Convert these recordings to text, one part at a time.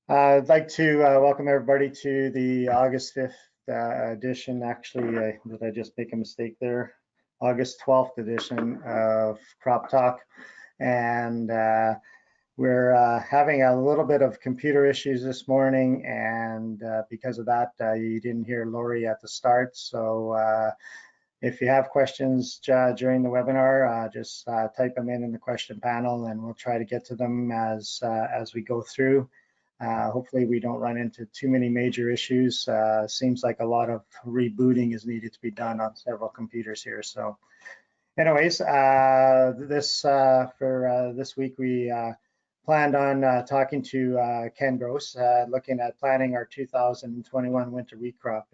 I'd like to welcome everybody to the August 5th edition. Actually, did I just make a mistake there? August 12th edition of Crop Talk. And we're having a little bit of computer issues this morning. And because of that, you didn't hear Lori at the start. So if you have questions during the webinar, just type them in the question panel and we'll try to get to them as we go through. Hopefully we don't run into too many major issues. Seems like a lot of rebooting is needed to be done on several computers here. So anyways, for this week, we planned on talking to Ken Gross, looking at planning our 2021 winter wheat crop.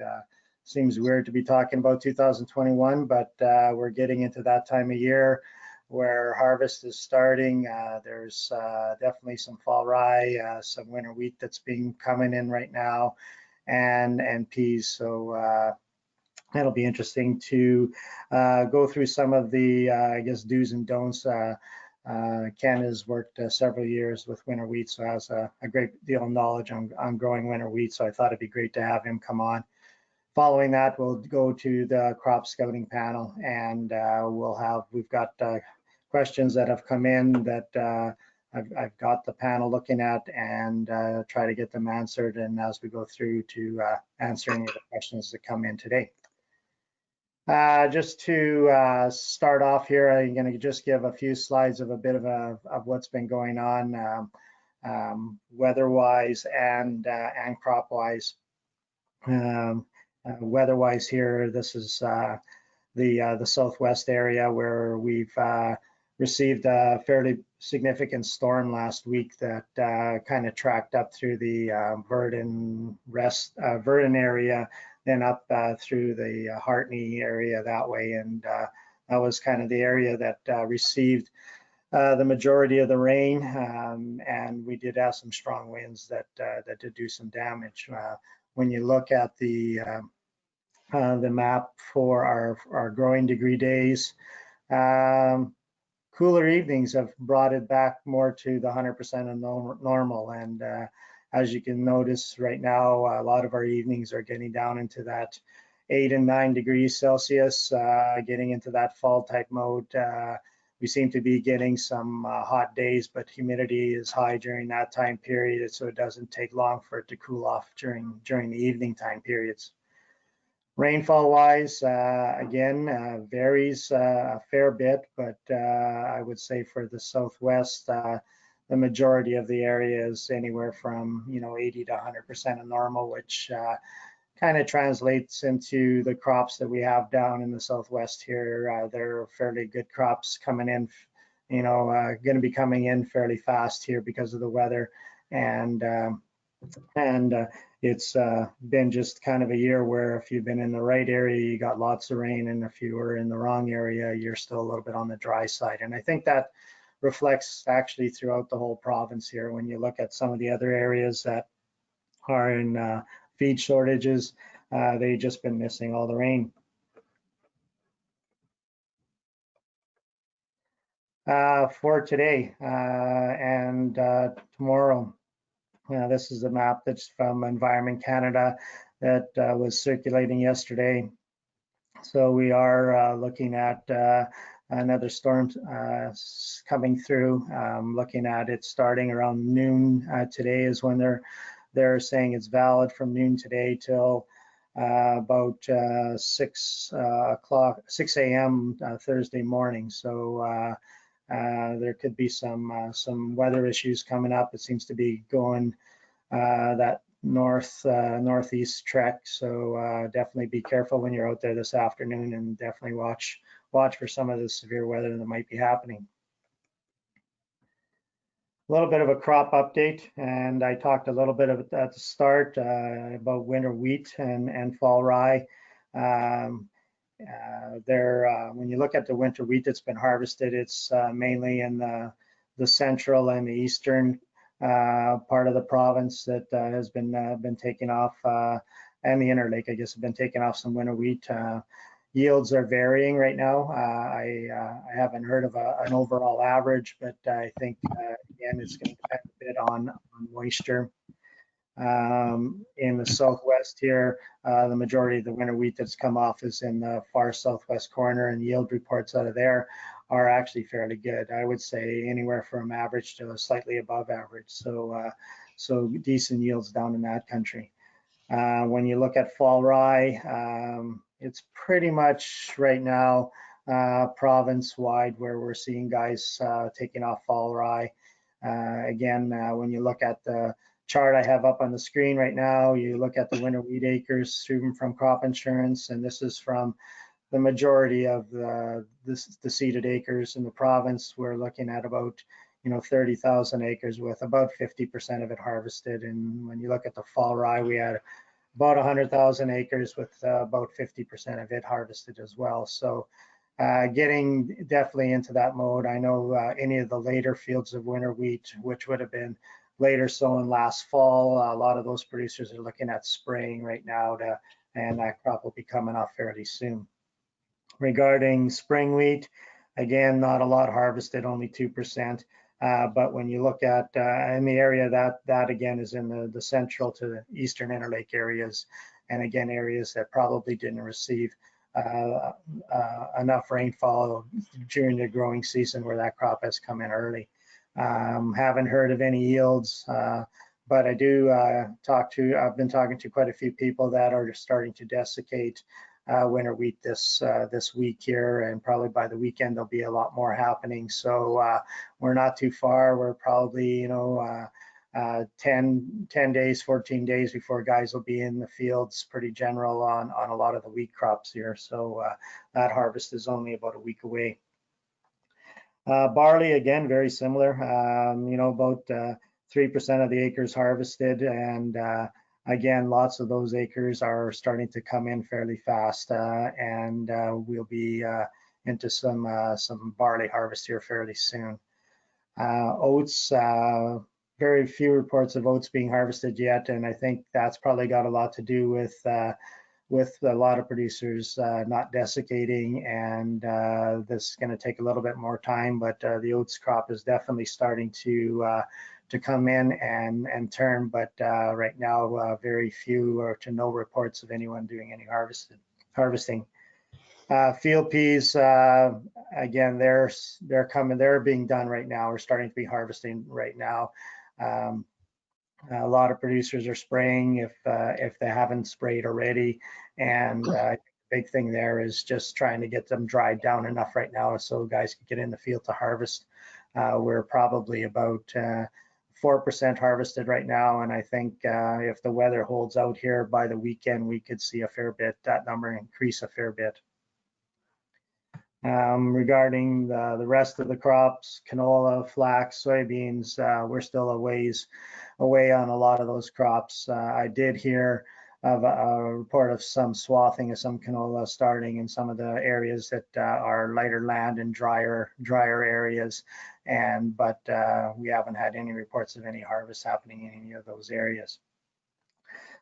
Seems weird to be talking about 2021, but we're getting into that time of year where harvest is starting. There's definitely some fall rye, some winter wheat that's been coming in right now, and peas. So it'll be interesting to go through some of the, I guess, do's and don'ts. Ken has worked several years with winter wheat, so has a great deal of knowledge on growing winter wheat. So I thought it'd be great to have him come on. Following that, we'll go to the crop scouting panel, and we've got questions that have come in that I've got the panel looking at and try to get them answered. And as we go through to answer any of the questions that come in today. Just to start off here, I'm going to just give a few slides of a bit of what's been going on weather-wise and crop-wise. Weather-wise here, this is the southwest area where we've received a fairly significant storm last week that kind of tracked up through the Verdon area, then up through the Hartney area that way, and that was kind of the area that received the majority of the rain, and we did have some strong winds that did do some damage. When you look at the map for our growing degree days, cooler evenings have brought it back more to the 100% of normal. And as you can notice right now, a lot of our evenings are getting down into that 8 and 9 degrees Celsius, getting into that fall type mode. We seem to be getting some hot days, but humidity is high during that time period, so it doesn't take long for it to cool off during the evening time periods. Rainfall wise, again, varies a fair bit, but I would say for the southwest, the majority of the area is anywhere from 80 to 100% of normal, which kind of translates into the crops that we have down in the southwest here. They're fairly good crops coming in, going to be coming in fairly fast here because of the weather, and it's been just kind of a year where if you've been in the right area, you got lots of rain, and if you were in the wrong area, you're still a little bit on the dry side. And I think that reflects actually throughout the whole province here. When you look at some of the other areas that are in feed shortages, they've just been missing all the rain. For today and tomorrow, this is a map that's from Environment Canada that was circulating yesterday. So we are looking at another storm coming through. Looking at it starting around noon today is when they're saying it's valid from noon today till about 6 a.m. Thursday morning. So there could be some weather issues coming up. It seems to be going that northeast trek. So definitely be careful when you're out there this afternoon, and definitely watch for some of the severe weather that might be happening. A little bit of a crop update, and I talked a little bit at the start about winter wheat and fall rye. When you look at the winter wheat that's been harvested, it's mainly in the central and the eastern part of the province that has been taking off, and the Interlake, I guess, have been taking off some winter wheat. Yields are varying right now. I haven't heard of an overall average, but I think again it's going to depend a bit on moisture. In the southwest here, the majority of the winter wheat that's come off is in the far southwest corner, and yield reports out of there are actually fairly good. I would say anywhere from average to slightly above average. So decent yields down in that country. When you look at Fall Rye, it's pretty much right now province-wide where we're seeing guys taking off Fall Rye. Again, when you look at the chart I have up on the screen right now, you look at the winter wheat acres from crop insurance, and this is from the majority of the seeded acres in the province. We're looking at about 30,000 acres with about 50% of it harvested. And when you look at the Fall Rye, we had about 100,000 acres with about 50% of it harvested as well. So getting definitely into that mode. I know any of the later fields of winter wheat, which would have been later sown last fall, a lot of those producers are looking at spraying right now, and that crop will be coming off fairly soon. Regarding spring wheat, again, not a lot harvested, only 2%. But when you look at in the area that again is in the central to the eastern interlake areas, and again areas that probably didn't receive enough rainfall during the growing season where that crop has come in early. Haven't heard of any yields, but I do I've been talking to quite a few people that are starting to desiccate winter wheat this week here, and probably by the weekend there'll be a lot more happening. So we're not too far. We're probably 10 days, 14 days before guys will be in the fields, pretty general on a lot of the wheat crops here. So that harvest is only about a week away. Barley, again, very similar. About 3% of the acres harvested, and again, lots of those acres are starting to come in fairly fast, and we'll be into some barley harvest here fairly soon. Oats, very few reports of oats being harvested yet, and I think that's probably got a lot to do with a lot of producers not desiccating, and this is going to take a little bit more time, but the oats crop is definitely starting to come in and turn, but right now very few or to no reports of anyone doing any harvesting. Field peas, again, they're being done right now. We're starting to be harvesting right now. A lot of producers are spraying if they haven't sprayed already, and the big thing there is just trying to get them dried down enough right now so guys can get in the field to harvest. We're probably about 4% harvested right now, and I think if the weather holds out here by the weekend, we could see a fair bit, that number increase a fair bit. Regarding the rest of the crops, canola, flax, soybeans, we're still a ways away on a lot of those crops. I did hear of a report of some swathing of some canola starting in some of the areas that are lighter land and drier areas, but we haven't had any reports of any harvest happening in any of those areas.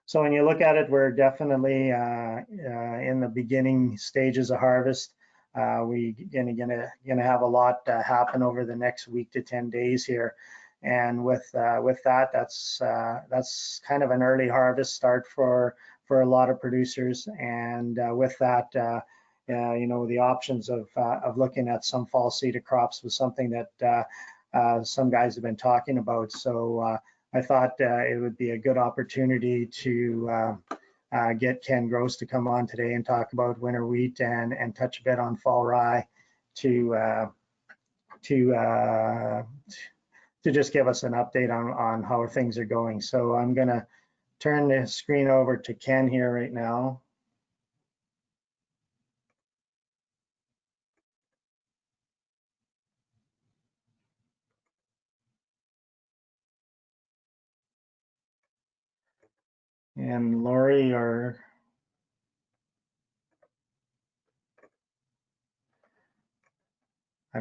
So when you look at it, we're definitely in the beginning stages of harvest. We're gonna have a lot happen over the next week to 10 days here, and with that, that's kind of an early harvest start for a lot of producers. And with that, the options of looking at some fall seeded crops was something that some guys have been talking about. So I thought it would be a good opportunity to get Ken Gross to come on today and talk about winter wheat and touch a bit on Fall Rye to just give us an update on how things are going. So I'm going to turn the screen over to Ken here right now. And Lori, I'm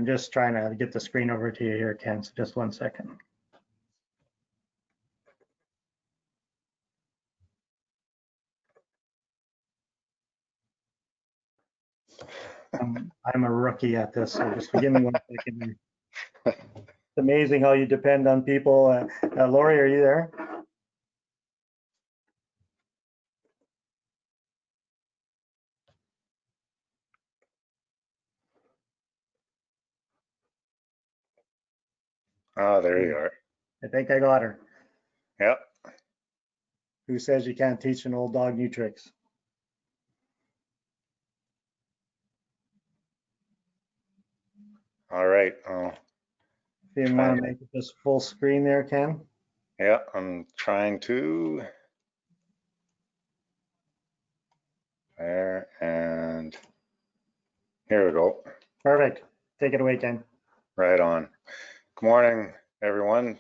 just trying to get the screen over to you here, Ken, so just 1 second. I'm a rookie at this, so just give me 1 second. It's amazing how you depend on people. Lori, are you there? Ah, there you are. I think I got her. Yep. Who says you can't teach an old dog new tricks? All right. If you Try want to and, make it just full screen there, Ken. yeah, I'm trying to. There, and here we go. Perfect. Take it away, Ken. Right on. Good morning, everyone.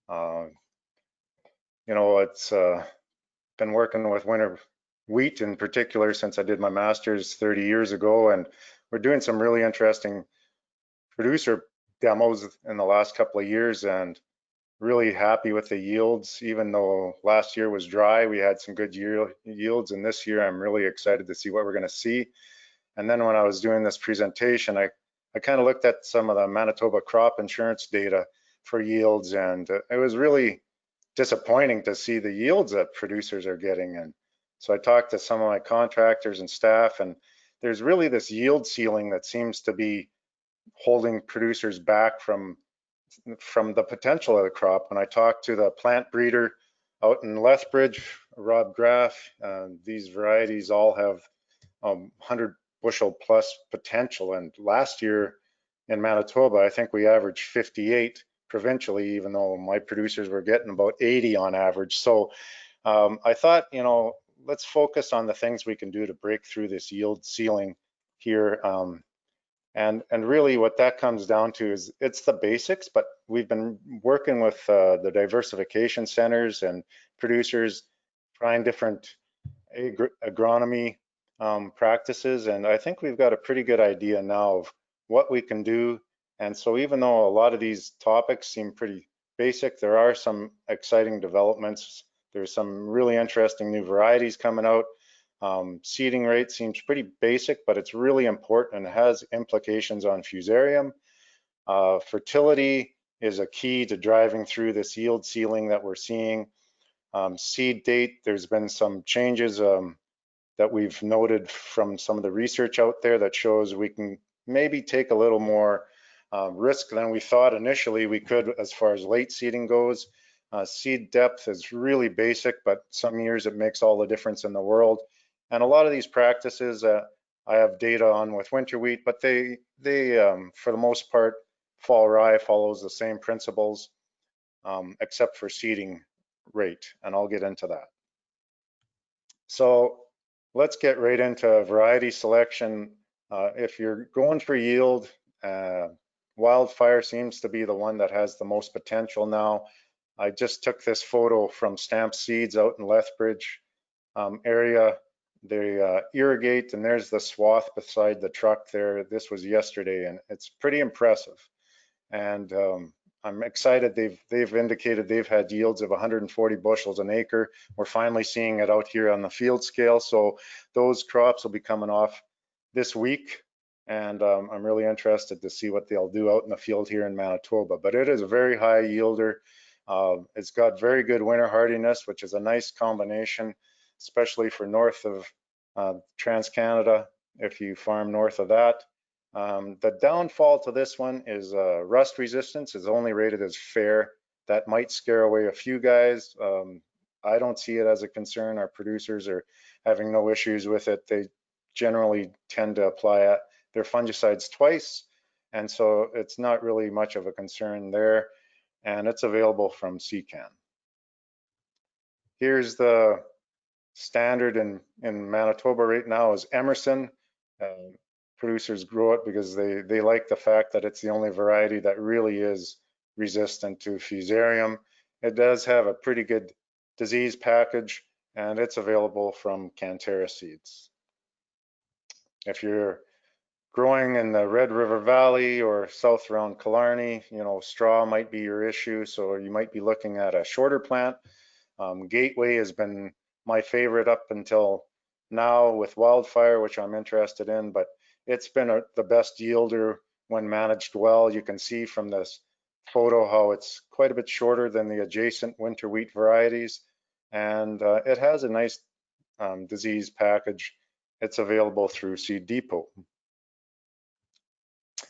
Uh, it's been working with winter wheat in particular since I did my master's 30 years ago, and we're doing some really interesting producer demos in the last couple of years, and really happy with the yields. Even though last year was dry, we had some good yields, and this year I'm really excited to see what we're going to see. And then when I was doing this presentation, I kind of looked at some of the Manitoba crop insurance data for yields, and it was really disappointing to see the yields that producers are getting. And so I talked to some of my contractors and staff, and there's really this yield ceiling that seems to be holding producers back from the potential of the crop. When I talked to the plant breeder out in Lethbridge, Rob Graff, these varieties all have 100 bushel plus potential. And last year in Manitoba, I think we averaged 58 provincially, even though my producers were getting about 80 on average. So I thought, let's focus on the things we can do to break through this yield ceiling here. And really what that comes down to is it's the basics, but we've been working with the diversification centers and producers, trying different agronomy practices. And I think we've got a pretty good idea now of what we can do. And so even though a lot of these topics seem pretty basic, there are some exciting developments. There's some really interesting new varieties coming out. Seeding rate seems pretty basic, but it's really important and has implications on fusarium. Fertility is a key to driving through this yield ceiling that we're seeing. Seed date, there's been some changes that we've noted from some of the research out there that shows we can maybe take a little more risk than we thought initially we could as far as late seeding goes. Seed depth is really basic, but some years it makes all the difference in the world. And a lot of these practices I have data on with winter wheat, but they for the most part, Fall Rye follows the same principles, except for seeding rate, and I'll get into that. So let's get right into variety selection. If you're going for yield, Wildfire seems to be the one that has the most potential now. I just took this photo from Stamp Seeds out in Lethbridge area. They irrigate, and there's the swath beside the truck there. This was yesterday, and it's pretty impressive. And I'm excited. They've indicated they've had yields of 140 bushels an acre. We're finally seeing it out here on the field scale. So those crops will be coming off this week, and I'm really interested to see what they'll do out in the field here in Manitoba. But it is a very high yielder. It's got very good winter hardiness, which is a nice combination, especially for north of Trans-Canada, if you farm north of that. The downfall to this one is rust resistance is only rated as fair. That might scare away a few guys. I don't see it as a concern. Our producers are having no issues with it. They generally tend to apply their fungicides twice, and so it's not really much of a concern there, and it's available from CCAN. Here's the standard in Manitoba right now is Emerson. Producers grow it because they like the fact that it's the only variety that really is resistant to fusarium. It does have a pretty good disease package, and it's available from Cantera Seeds. If you're growing in the Red River Valley or south around Killarney, straw might be your issue, so you might be looking at a shorter plant. Gateway has been my favorite up until now with Wildfire, which I'm interested in, but it's been the best yielder when managed well. You can see from this photo how it's quite a bit shorter than the adjacent winter wheat varieties, and it has a nice disease package. It's available through Seed Depot.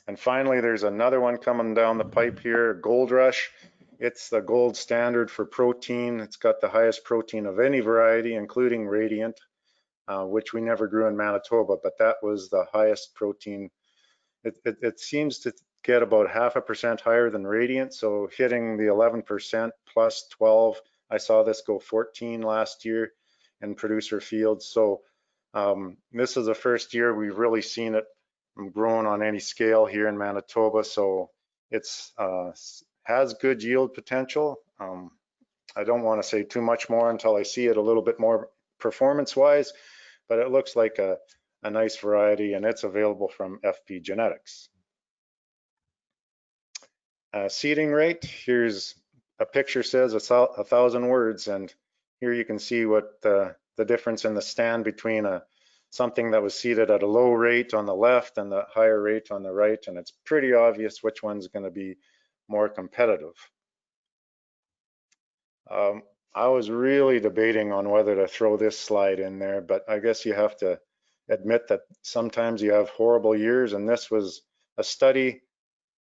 And finally, there's another one coming down the pipe here, Gold Rush. It's the gold standard for protein. It's got the highest protein of any variety, including Radiant, which we never grew in Manitoba, but that was the highest protein. It seems to get about 0.5% higher than Radiant, so hitting the 11% plus 12. I saw this go 14 last year in producer fields. So this is the first year we've really seen it grown on any scale here in Manitoba. So it's has good yield potential. I don't want to say too much more until I see it a little bit more performance-wise, but it looks like a nice variety, and it's available from FP Genetics. Seeding rate, here's a picture says 1,000 words, and here you can see what the difference in the stand between something that was seeded at a low rate on the left and the higher rate on the right, and it's pretty obvious which one's going to be more competitive. I was really debating on whether to throw this slide in there, but I guess you have to admit that sometimes you have horrible years, and this was a study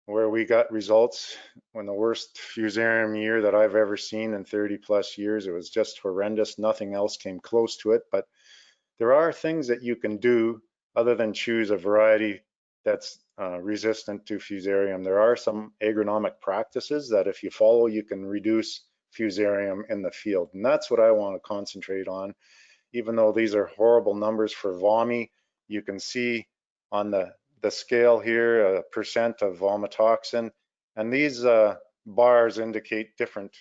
where we got results when the worst fusarium year that I've ever seen in 30 plus years. It was just horrendous. Nothing else came close to it, but there are things that you can do other than choose a variety that's resistant to fusarium. There are some agronomic practices that if you follow, you can reduce fusarium in the field. And that's what I want to concentrate on. Even though these are horrible numbers for VOMI, you can see on the scale here, percent of vomitoxin. And these bars indicate different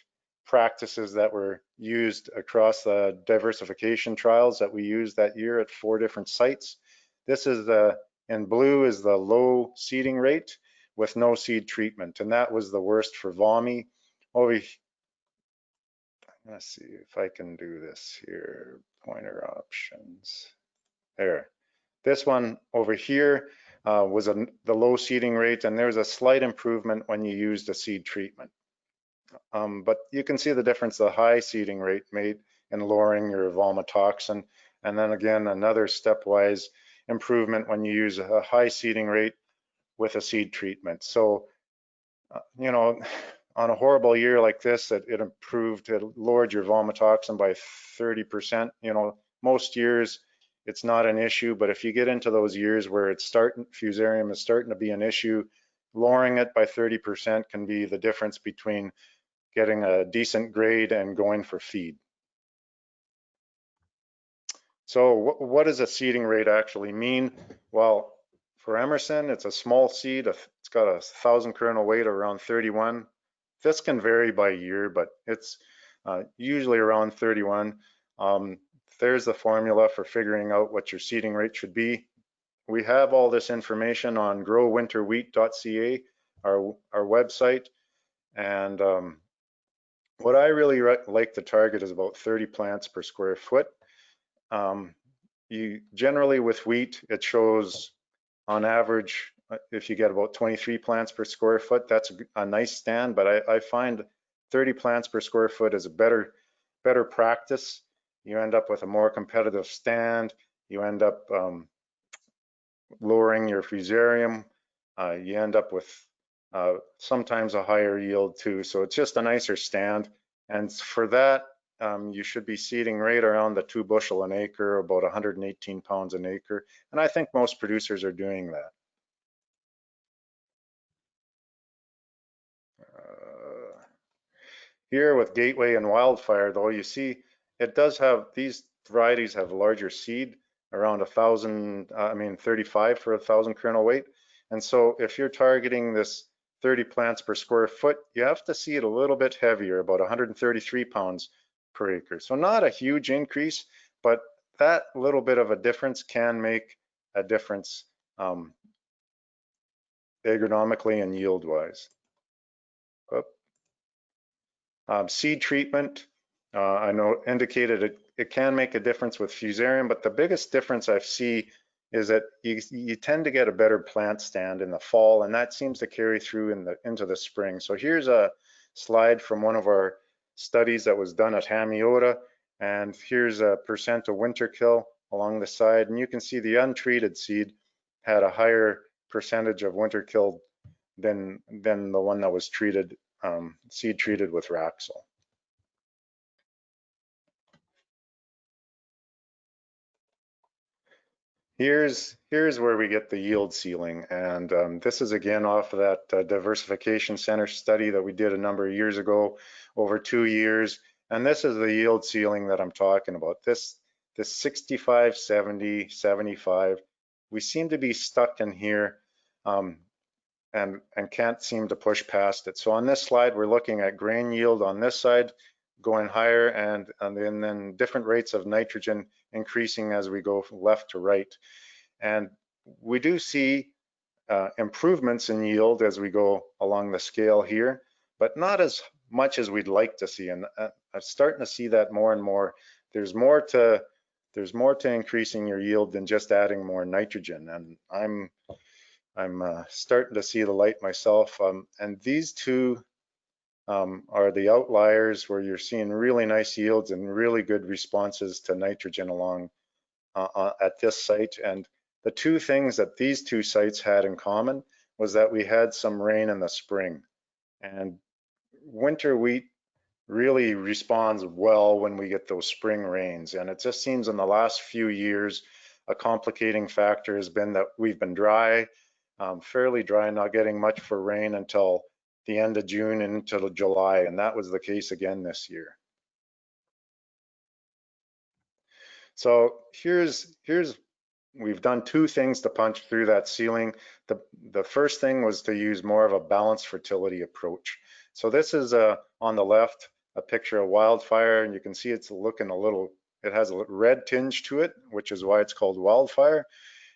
practices that were used across the diversification trials that we used that year at 4 different sites. This is in blue is the low seeding rate with no seed treatment, and that was the worst for VOMI. Let's see if I can do this here, pointer options. There. This one over here was the low seeding rate, and there's a slight improvement when you used a seed treatment. But you can see the difference the high seeding rate made in lowering your vomitoxin, and then again another stepwise improvement when you use a high seeding rate with a seed treatment. So you know, on a horrible year like this, it lowered your vomitoxin by 30%. You know, most years it's not an issue, but if you get into those years where fusarium is starting to be an issue, lowering it by 30% can be the difference between getting a decent grade and going for feed. So what does a seeding rate actually mean? Well, for Emerson, it's a small seed. It's got 1,000 kernel weight around 31. This can vary by year, but it's usually around 31. There's the formula for figuring out what your seeding rate should be. We have all this information on growwinterwheat.ca, our website. And what I really like to target is about 30 plants per square foot. You generally with wheat, it shows on average, if you get about 23 plants per square foot, that's a nice stand, but I find 30 plants per square foot is a better practice. You end up with a more competitive stand. You end up lowering your fusarium. You end up with sometimes a higher yield too. So it's just a nicer stand. And for that, you should be seeding right around the 2 bushel an acre, about 118 pounds an acre. And I think most producers are doing that. Here with Gateway and Wildfire, though, you see it does have, these varieties have larger seed, around 35 for 1,000 kernel weight. And so if you're targeting this 30 plants per square foot, you have to seed a little bit heavier, about 133 pounds per acre. So not a huge increase, but that little bit of a difference can make a difference agronomically and yield wise. Seed treatment, I know indicated it can make a difference with fusarium, but the biggest difference I see is that you tend to get a better plant stand in the fall, and that seems to carry through into the spring. So here's a slide from one of our studies that was done at Hamiota, and here's a percent of winter kill along the side, and you can see the untreated seed had a higher percentage of winter killed than the one that was treated, seed treated with Raxel. Here's where we get the yield ceiling, and this is again off of that diversification center study that we did a number of years ago, over 2 years. And this is the yield ceiling that I'm talking about. This 65, 70, 75. We seem to be stuck in here and can't seem to push past it. So on this slide, we're looking at grain yield on this side going higher, and then different rates of nitrogen increasing as we go from left to right. And we do see improvements in yield as we go along the scale here, but not as much as we'd like to see. And I'm starting to see that more and more. There's more to increasing your yield than just adding more nitrogen. And I'm starting to see the light myself. And these two are the outliers where you're seeing really nice yields and really good responses to nitrogen along at this site. And the two things that these two sites had in common was that we had some rain in the spring. And winter wheat really responds well when we get those spring rains. And it just seems in the last few years, a complicating factor has been that we've been dry, fairly dry, not getting much for rain until the end of June and into July. And that was the case again this year. So we've done two things to punch through that ceiling. The first thing was to use more of a balanced fertility approach. So this is on the left, a picture of wildfire, and you can see it's looking it has a red tinge to it, which is why it's called wildfire.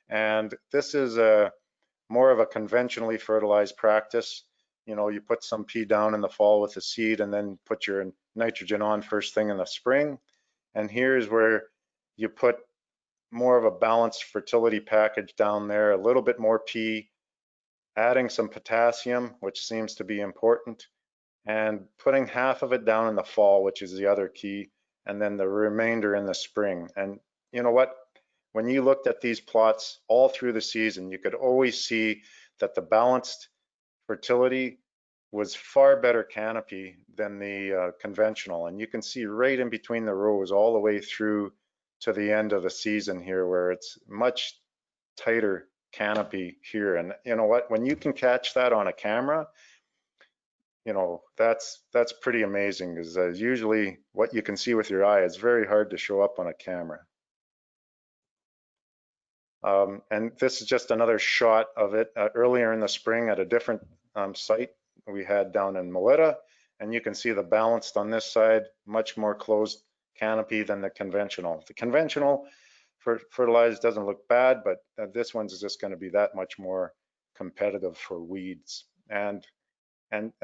And this is more of a conventionally fertilized practice. You know, you put some pea down in the fall with the seed and then put your nitrogen on first thing in the spring. And here's where you put more of a balanced fertility package down there, a little bit more pea, adding some potassium, which seems to be important, and putting half of it down in the fall, which is the other key, and then the remainder in the spring. And you know what? When you looked at these plots all through the season, you could always see that the balanced fertility was far better canopy than the conventional. And you can see right in between the rows all the way through to the end of the season here, where it's much tighter canopy here. And you know what, when you can catch that on a camera, you know, that's pretty amazing, because usually what you can see with your eye is very hard to show up on a camera. And this is just another shot of it earlier in the spring at a different site we had down in Melita, and you can see the balanced on this side, much more closed canopy than the conventional. The conventional fertilized doesn't look bad, but this one's just going to be that much more competitive for weeds. And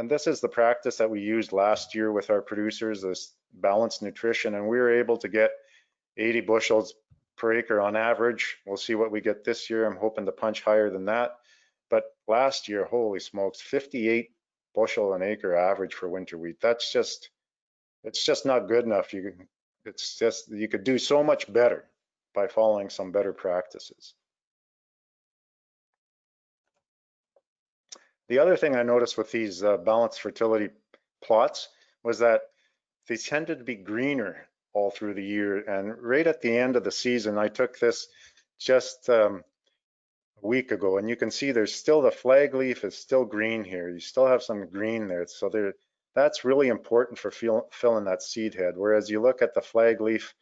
this is the practice that we used last year with our producers, this balanced nutrition, and we were able to get 80 bushels per acre on average. We'll see what we get this year. I'm hoping to punch higher than that. But last year, holy smokes, 58 bushel an acre average for winter wheat. It's just not good enough. You could do so much better by following some better practices. The other thing I noticed with these balanced fertility plots was that they tended to be greener all through the year. And right at the end of the season, I took this just a week ago, and you can see there's still the flag leaf is still green here. You still have some green there. So that's really important for filling that seed head. Whereas you look at the flag leaf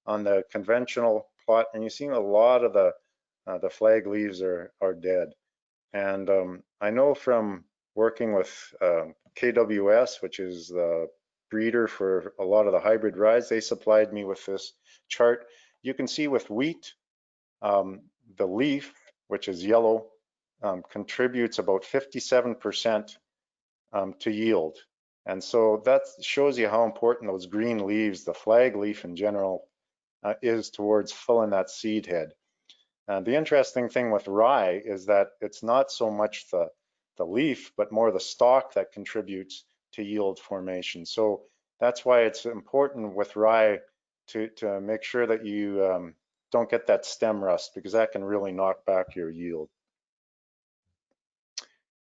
on the conventional plot, and you see a lot of the flag leaves are dead. And I know from working with KWS, which is the breeder for a lot of the hybrid ryes, they supplied me with this chart. You can see with wheat, the leaf, which is yellow, contributes about 57% to yield. And so that shows you how important those green leaves, the flag leaf in general, is towards filling that seed head. The interesting thing with rye is that it's not so much the leaf, but more the stalk that contributes to yield formation. So that's why it's important with rye to make sure that you don't get that stem rust, because that can really knock back your yield.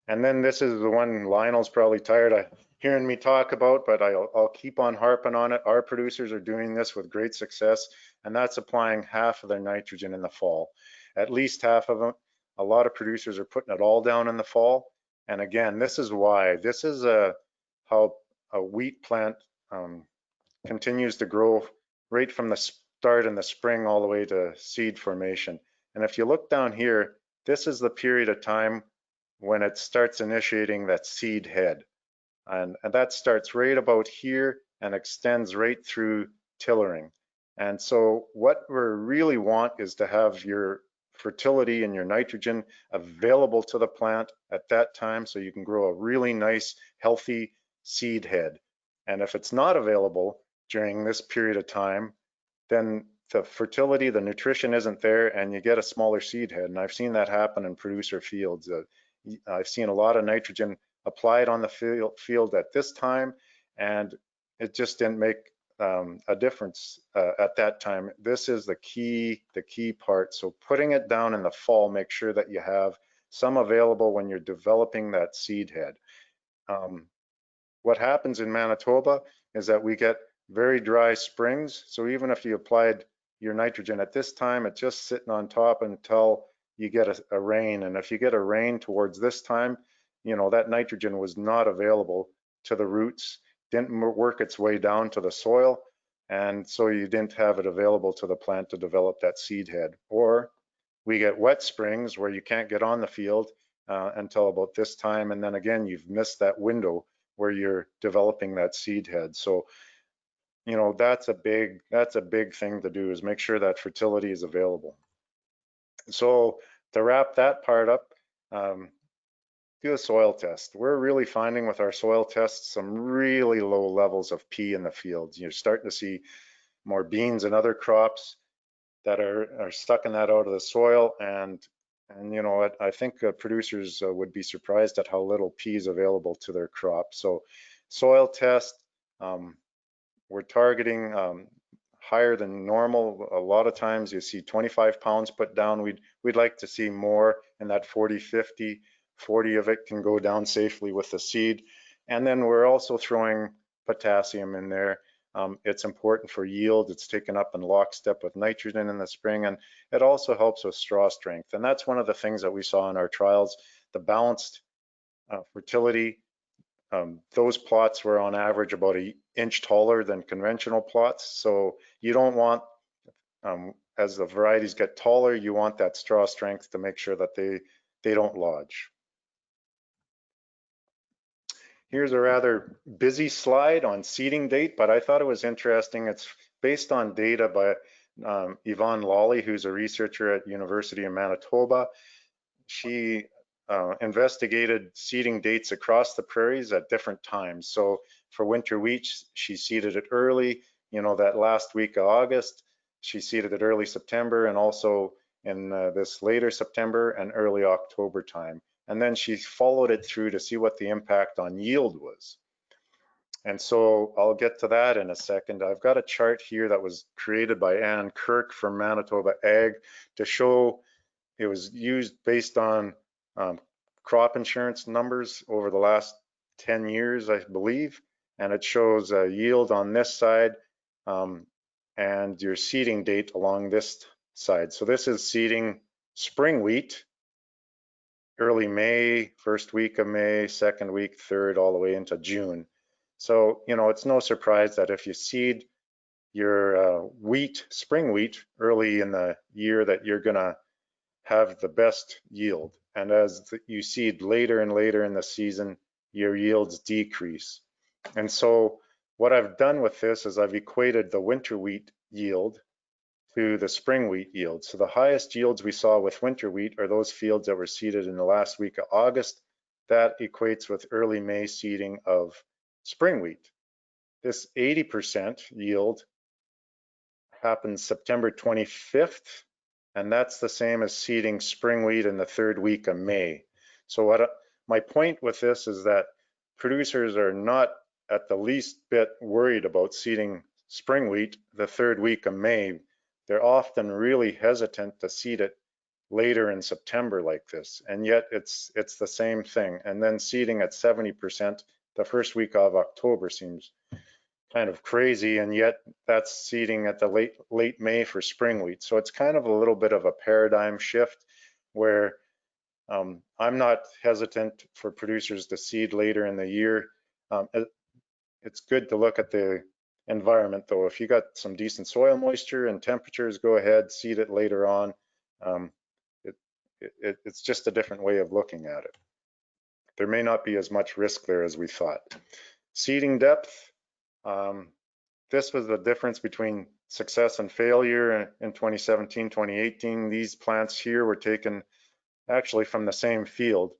And then this is the one Lionel's probably tired of hearing me talk about, but I'll keep on harping on it. Our producers are doing this with great success, and that's applying half of their nitrogen in the fall. At least half of them. A lot of producers are putting it all down in the fall. And again, this is why. This is how a wheat plant continues to grow right from the start in the spring all the way to seed formation. And if you look down here, this is the period of time when it starts initiating that seed head. And that starts right about here and extends right through tillering. And so what we really want is to have your fertility and your nitrogen available to the plant at that time so you can grow a really nice, healthy seed head. And if it's not available during this period of time, then the fertility, the nutrition isn't there, and you get a smaller seed head. And I've seen that happen in producer fields. I've seen a lot of nitrogen applied on the field at this time, and it just didn't make a difference at that time. This is the key part. So putting it down in the fall, make sure that you have some available when you're developing that seed head. What happens in Manitoba is that we get very dry springs. So even if you applied your nitrogen at this time, it's just sitting on top until you get a rain. And if you get a rain towards this time, you know, that nitrogen was not available to the roots, didn't work its way down to the soil. And so you didn't have it available to the plant to develop that seed head. Or we get wet springs where you can't get on the field until about this time. And then again, you've missed that window where you're developing that seed head. So, you know, that's a big thing to do, is make sure that fertility is available. So to wrap that part up, do a soil test. We're really finding with our soil tests some really low levels of P in the fields. You're starting to see more beans and other crops that are sucking that out of the soil. And you know, I think producers would be surprised at how little P is available to their crop. So soil test, we're targeting higher than normal. A lot of times you see 25 pounds put down. We'd like to see more in that 40, 50, 40 of it can go down safely with the seed. And then we're also throwing potassium in there. It's important for yield. It's taken up in lockstep with nitrogen in the spring, and it also helps with straw strength. And that's one of the things that we saw in our trials, the balanced fertility. Those plots were on average about an inch taller than conventional plots. So you don't want, as the varieties get taller, you want that straw strength to make sure that they don't lodge. Here's a rather busy slide on seeding date, but I thought it was interesting. It's based on data by Yvonne Lawley, who's a researcher at University of Manitoba. She investigated seeding dates across the prairies at different times. So for winter wheat, she seeded it early, you know, that last week of August. She seeded it early September, and also in this later September and early October time. And then she followed it through to see what the impact on yield was. And so I'll get to that in a second. I've got a chart here that was created by Ann Kirk from Manitoba Ag to show it was used based on crop insurance numbers over the last 10 years, I believe. And it shows yield on this side and your seeding date along this side. So this is seeding spring wheat, early May, first week of May, second week, third, all the way into June. So, you know, it's no surprise that if you seed your wheat, spring wheat, early in the year, that you're gonna have the best yield. And as you seed later and later in the season, your yields decrease. And so what I've done with this is I've equated the winter wheat yield to the spring wheat yield. So the highest yields we saw with winter wheat are those fields that were seeded in the last week of August. That equates with early May seeding of spring wheat. This 80% yield happens September 25th, and that's the same as seeding spring wheat in the third week of May. So my point with this is that producers are not at the least bit worried about seeding spring wheat the third week of May. They're often really hesitant to seed it later in September like this, and yet it's the same thing. And then seeding at 70% the first week of October seems kind of crazy, and yet that's seeding at the late May for spring wheat. So it's kind of a little bit of a paradigm shift where I'm not hesitant for producers to seed later in the year. It's good to look at the environment though. If you got some decent soil moisture and temperatures, go ahead, seed it later on. It's just a different way of looking at it. There may not be as much risk there as we thought. Seeding depth, this was the difference between success and failure in 2017, 2018. These plants here were taken actually from the same field.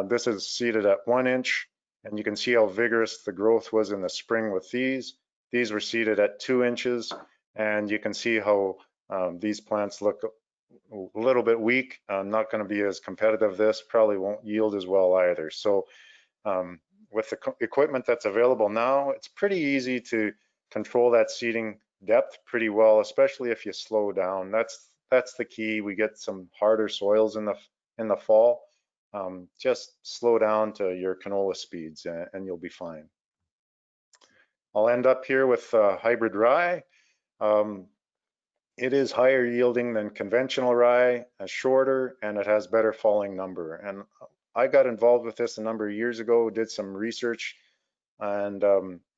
This is seeded at 1 inch, and you can see how vigorous the growth was in the spring with these. These were seeded at 2 inches, and you can see how these plants look a little bit weak. Not going to be as competitive. This probably won't yield as well either. So with the equipment that's available now, it's pretty easy to control that seeding depth pretty well, especially if you slow down. That's the key. We get some harder soils in the fall. Just slow down to your canola speeds and you'll be fine. I'll end up here with hybrid rye. It is higher yielding than conventional rye, shorter, and it has better falling number. And I got involved with this a number of years ago, did some research, and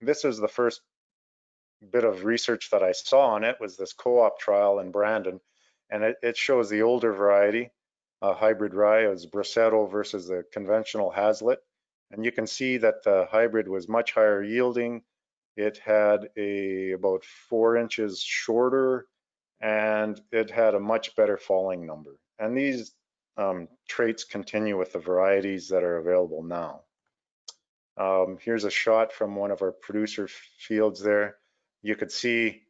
this is the first bit of research that I saw on it, was this co-op trial in Brandon, and it shows the older variety, hybrid rye, as Bracetto versus the conventional Hazlitt. And you can see that the hybrid was much higher yielding. It had about 4 inches shorter, and it had a much better falling number. And these traits continue with the varieties that are available now. Here's a shot from one of our producer fields there. You could see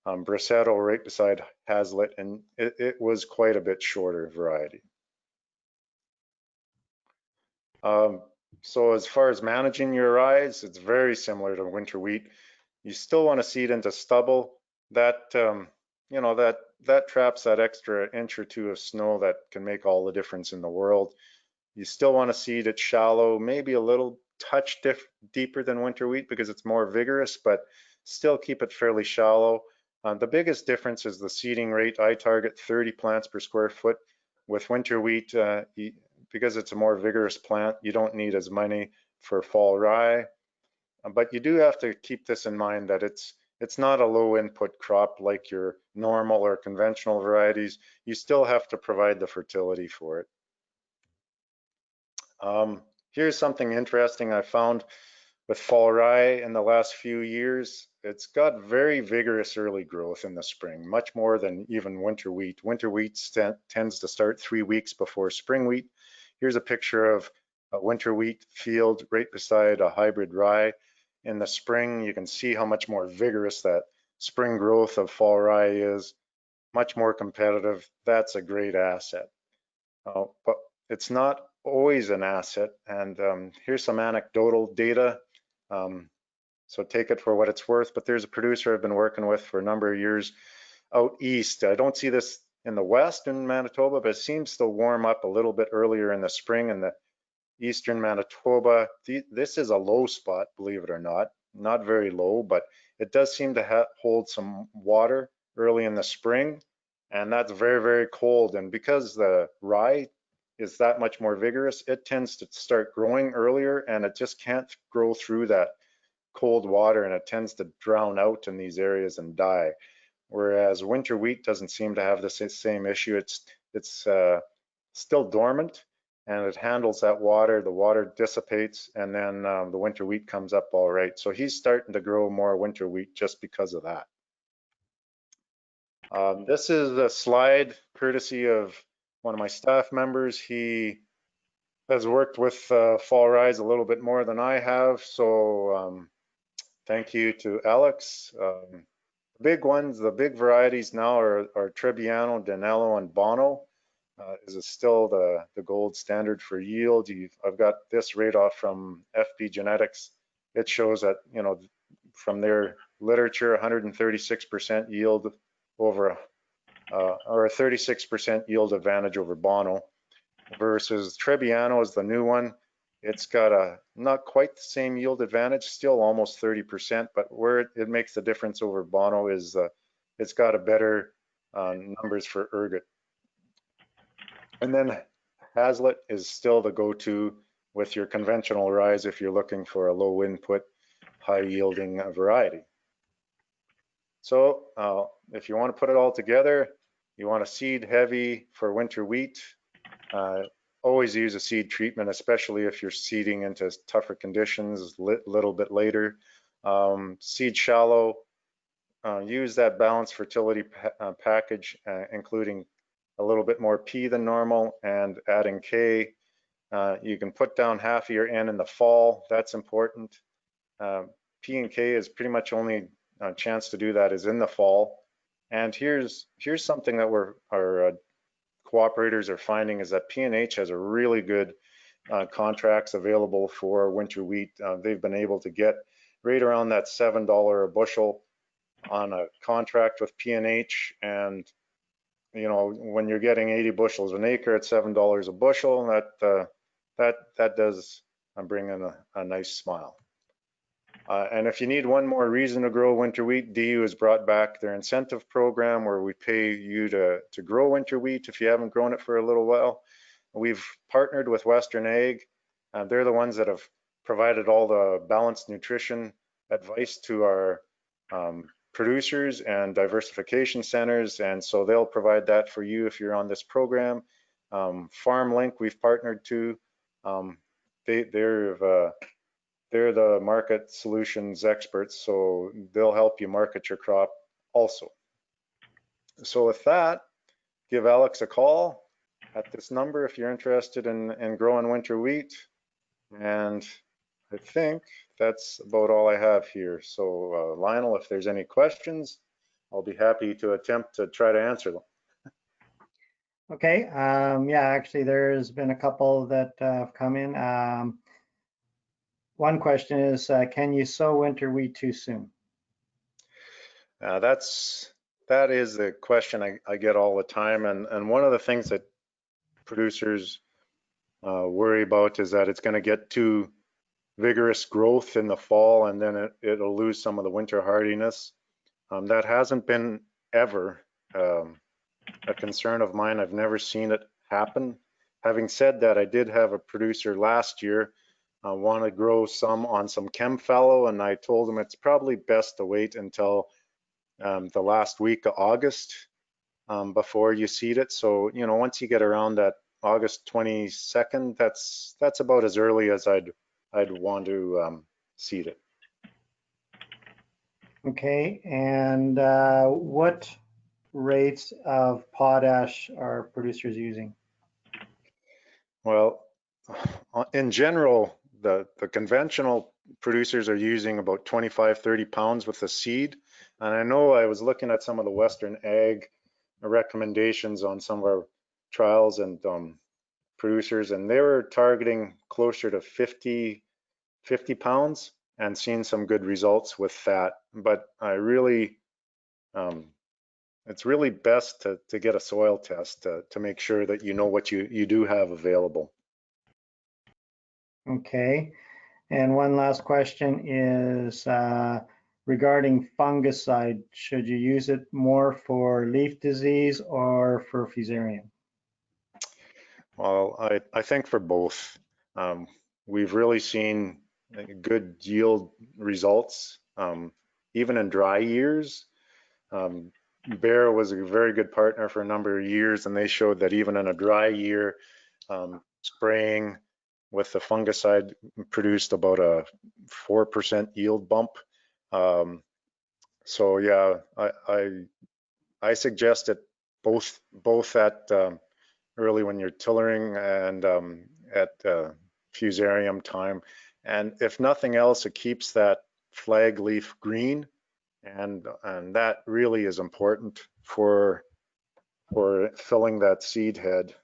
Bracetto right beside Hazlitt, and it was quite a bit shorter variety. So as far as managing your ryes, it's very similar to winter wheat. You still want to seed into stubble. That that traps that extra inch or two of snow that can make all the difference in the world. You still want to seed it shallow, maybe a little touch deeper than winter wheat because it's more vigorous, but still keep it fairly shallow. The biggest difference is the seeding rate. I target 30 plants per square foot. With winter wheat, because it's a more vigorous plant, you don't need as many for fall rye. But you do have to keep this in mind that it's not a low input crop like your normal or conventional varieties. You still have to provide the fertility for it. Here's something interesting I found with fall rye in the last few years. It's got very vigorous early growth in the spring, much more than even winter wheat. Winter wheat tends to start 3 weeks before spring wheat. Here's a picture of a winter wheat field right beside a hybrid rye. In the spring, you can see how much more vigorous that spring growth of fall rye is, much more competitive. That's a great asset. But it's not always an asset. And here's some anecdotal data. So take it for what it's worth, but there's a producer I've been working with for a number of years out east. I don't see this in the west in Manitoba, but it seems to warm up a little bit earlier in the spring in the eastern Manitoba. This is a low spot, believe it or not very low, but it does seem to hold some water early in the spring, and that's very, very cold. And because the rye is that much more vigorous, it tends to start growing earlier, and it just can't grow through that cold water, and it tends to drown out in these areas and die. Whereas winter wheat doesn't seem to have the same issue. It's still dormant, and it handles that water. The water dissipates, and then the winter wheat comes up all right. So he's starting to grow more winter wheat just because of that. This is a slide courtesy of one of my staff members. He has worked with fall rye a little bit more than I have, so thank you to Alex. Big ones, the big varieties now are Trebbiano, Danello, and Bono. Is still the gold standard for yield. I've got this rate off from FB Genetics. It shows that, from their literature, 136% yield over or a 36% yield advantage over Bono, versus Trebbiano is the new one. It's got a not quite the same yield advantage, still almost 30%, but where it makes the difference over Bono is it's got a better numbers for ergot. And then Hazlitt is still the go-to with your conventional ryes if you're looking for a low input, high yielding variety. So if you want to put it all together, you want a seed heavy for winter wheat. Always use a seed treatment, especially if you're seeding into tougher conditions a little bit later. Seed shallow, use that balanced fertility package, including a little bit more P than normal and adding K. You can put down half of your N in the fall. That's important. P and K is pretty much only a chance to do that is in the fall. And here's something that our cooperators are finding is that P&H has a really good contracts available for winter wheat. They've been able to get right around that $7 a bushel on a contract with P&H, and you know, when you're getting 80 bushels an acre at $7 a bushel, that does bring in a nice smile. And if you need one more reason to grow winter wheat, DU has brought back their incentive program where we pay you to grow winter wheat if you haven't grown it for a little while. We've partnered with Western Ag. They're the ones that have provided all the balanced nutrition advice to our producers and diversification centers, and so they'll provide that for you if you're on this program. FarmLink we've partnered to. They're the market solutions experts, so they'll help you market your crop also. So with that, give Alex a call at this number if you're interested in growing winter wheat. And I think that's about all I have here. So Lionel, if there's any questions, I'll be happy to attempt to try to answer them. Okay, yeah, actually there's been a couple that have come in. One question is, can you sow winter wheat too soon? That is the question I get all the time, and one of the things that producers worry about is that it's going to get too vigorous growth in the fall, and then it'll lose some of the winter hardiness. That hasn't been ever a concern of mine. I've never seen it happen. Having said that, I did have a producer last year want to grow some on some chem fallow, and I told him it's probably best to wait until the last week of August before you seed it. So, you know, once you get around that August 22nd, that's about as early as I'd want to seed it. Okay, and what rates of potash are producers using? Well, in general, the conventional producers are using about 25-30 pounds with the seed. And I know I was looking at some of the Western Ag recommendations on some of our trials and producers, and they were targeting closer to 50 pounds and seeing some good results with that. But I really, it's really best to get a soil test to make sure that you know what you do have available. Okay, and one last question is regarding fungicide. Should you use it more for leaf disease or for fusarium? Well, I think for both. We've really seen good yield results, even in dry years. Bayer was a very good partner for a number of years, and they showed that even in a dry year, spraying with the fungicide produced about a 4% yield bump. So yeah, I suggest it both at early when you're tillering and at fusarium time. And if nothing else, it keeps that flag leaf green, and that really is important for filling that seed head.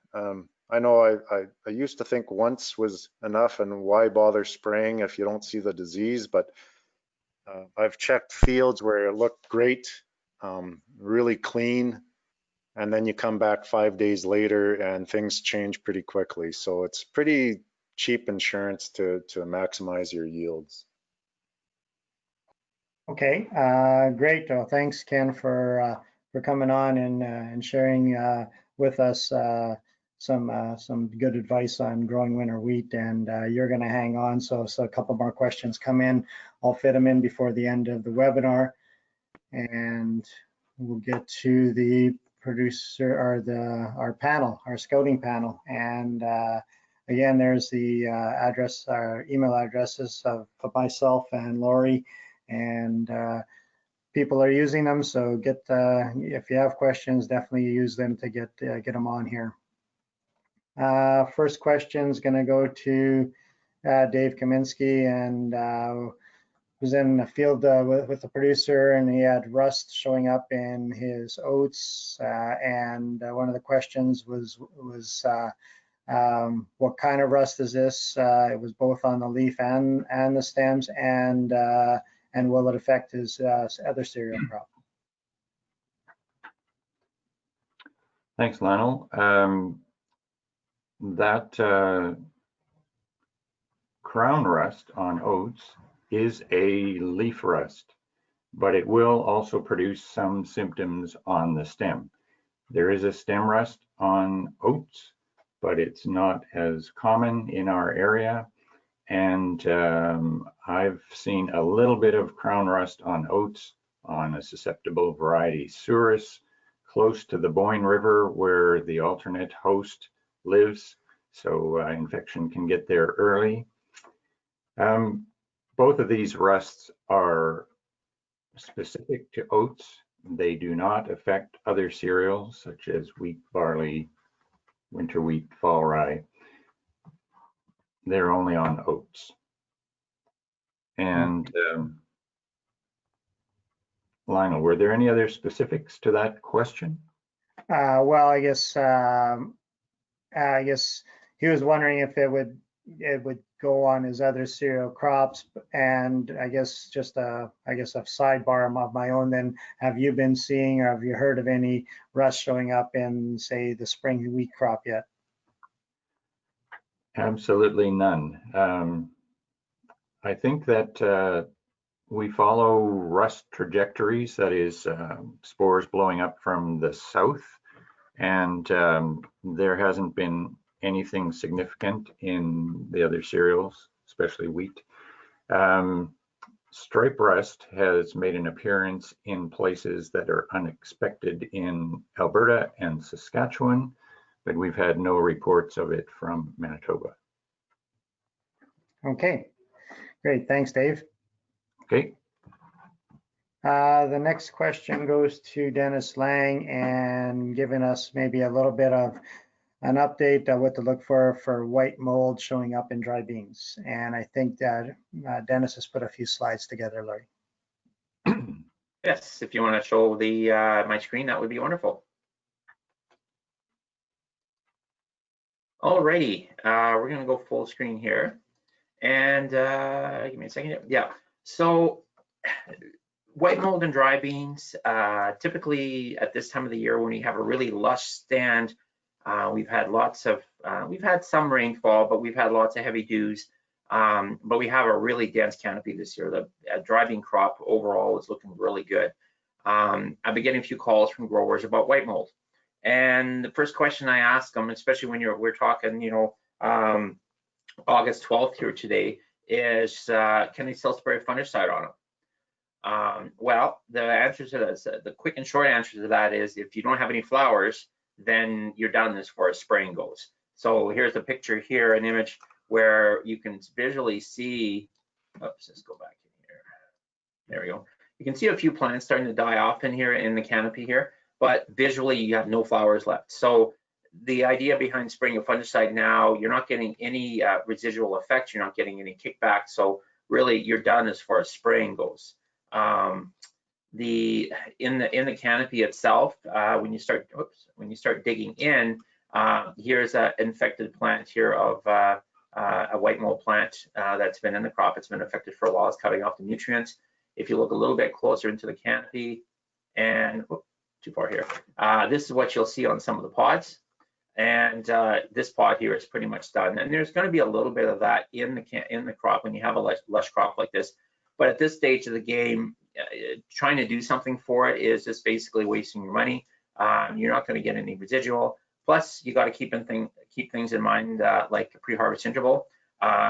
I know I used to think once was enough, and why bother spraying if you don't see the disease, but I've checked fields where it looked great, really clean, and then you come back 5 days later and things change pretty quickly. So it's pretty cheap insurance to maximize your yields. Okay, great. Well, thanks, Ken, for coming on and sharing with us some good advice on growing winter wheat. And you're going to hang on, so a couple more questions come in. I'll fit them in before the end of the webinar, and we'll get to the producer or our panel, our scouting panel. And again, there's the address, our email addresses of myself and Lori. And people are using them, so if you have questions, definitely use them to get them on here. First question is going to go to Dave Kaminsky, and was in the field with the producer, and he had rust showing up in his oats. And one of the questions was what kind of rust is this? It was both on the leaf and the stems, and will it affect his other cereal crop? Thanks, Lionel. That crown rust on oats is a leaf rust, but it will also produce some symptoms on the stem. There is a stem rust on oats, but it's not as common in our area. And I've seen a little bit of crown rust on oats on a susceptible variety, Surus, close to the Boyne River where the alternate host lives. So infection can get there early. Both of these rusts are specific to oats. They do not affect other cereals such as wheat, barley, winter wheat, fall rye. They're only on oats. And Lionel, were there any other specifics to that question? Well, I guess he was wondering if it would go on his other cereal crops, and I guess just a sidebar of my own. Then, have you been seeing or have you heard of any rust showing up in, say, the spring wheat crop yet? Absolutely none. I think that we follow rust trajectories, that is spores blowing up from the south, and there hasn't been anything significant in the other cereals, especially wheat. Stripe rust has made an appearance in places that are unexpected in Alberta and Saskatchewan, but we've had no reports of it from Manitoba. Okay, great. Thanks, Dave. Okay. The next question goes to Dennis Lang, and giving us maybe a little bit of an update on what to look for white mold showing up in dry beans. And I think that Dennis has put a few slides together, Larry. Yes, if you want to show the my screen, that would be wonderful. Alrighty, we're going to go full screen here. And give me a second. Yeah, so white mold and dry beans, typically at this time of the year when we have a really lush stand, we've had some rainfall, but we've had lots of heavy dews. But we have a really dense canopy this year. The dry bean crop overall is looking really good. I've been getting a few calls from growers about white mold. And the first question I ask them, especially when we're talking, August 12th here today, is can they still spray a fungicide on them? Well, the answer to that, the quick and short answer to that is if you don't have any flowers, then you're done as far as spraying goes. So here's a picture here, an image where you can visually see, oops, let's go back in here. There we go. You can see a few plants starting to die off in here in the canopy here, but visually you have no flowers left. So the idea behind spraying a fungicide now, you're not getting any residual effects, you're not getting any kickback. So really you're done as far as spraying goes. In the canopy itself, when you start digging in, here's an infected plant here of a white mold plant that's been in the crop. It's been affected for a while. It's cutting off the nutrients. If you look a little bit closer into the canopy and too far here. This is what you'll see on some of the pods. And this pod here is pretty much done. And there's going to be a little bit of that in the crop when you have a lush crop like this. But at this stage of the game, trying to do something for it is just basically wasting your money. You're not going to get any residual. Plus, you got to keep things in mind like the pre-harvest interval.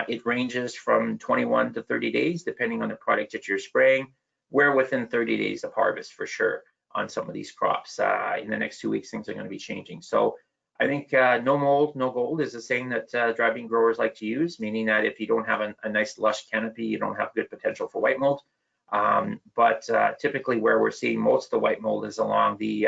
It ranges from 21 to 30 days, depending on the product that you're spraying. We're within 30 days of harvest for sure on some of these crops. In the next 2 weeks, things are going to be changing. So I think no mold, no gold is a saying that dry bean growers like to use, meaning that if you don't have a nice lush canopy, you don't have good potential for white mold. But typically where we're seeing most of the white mold is along the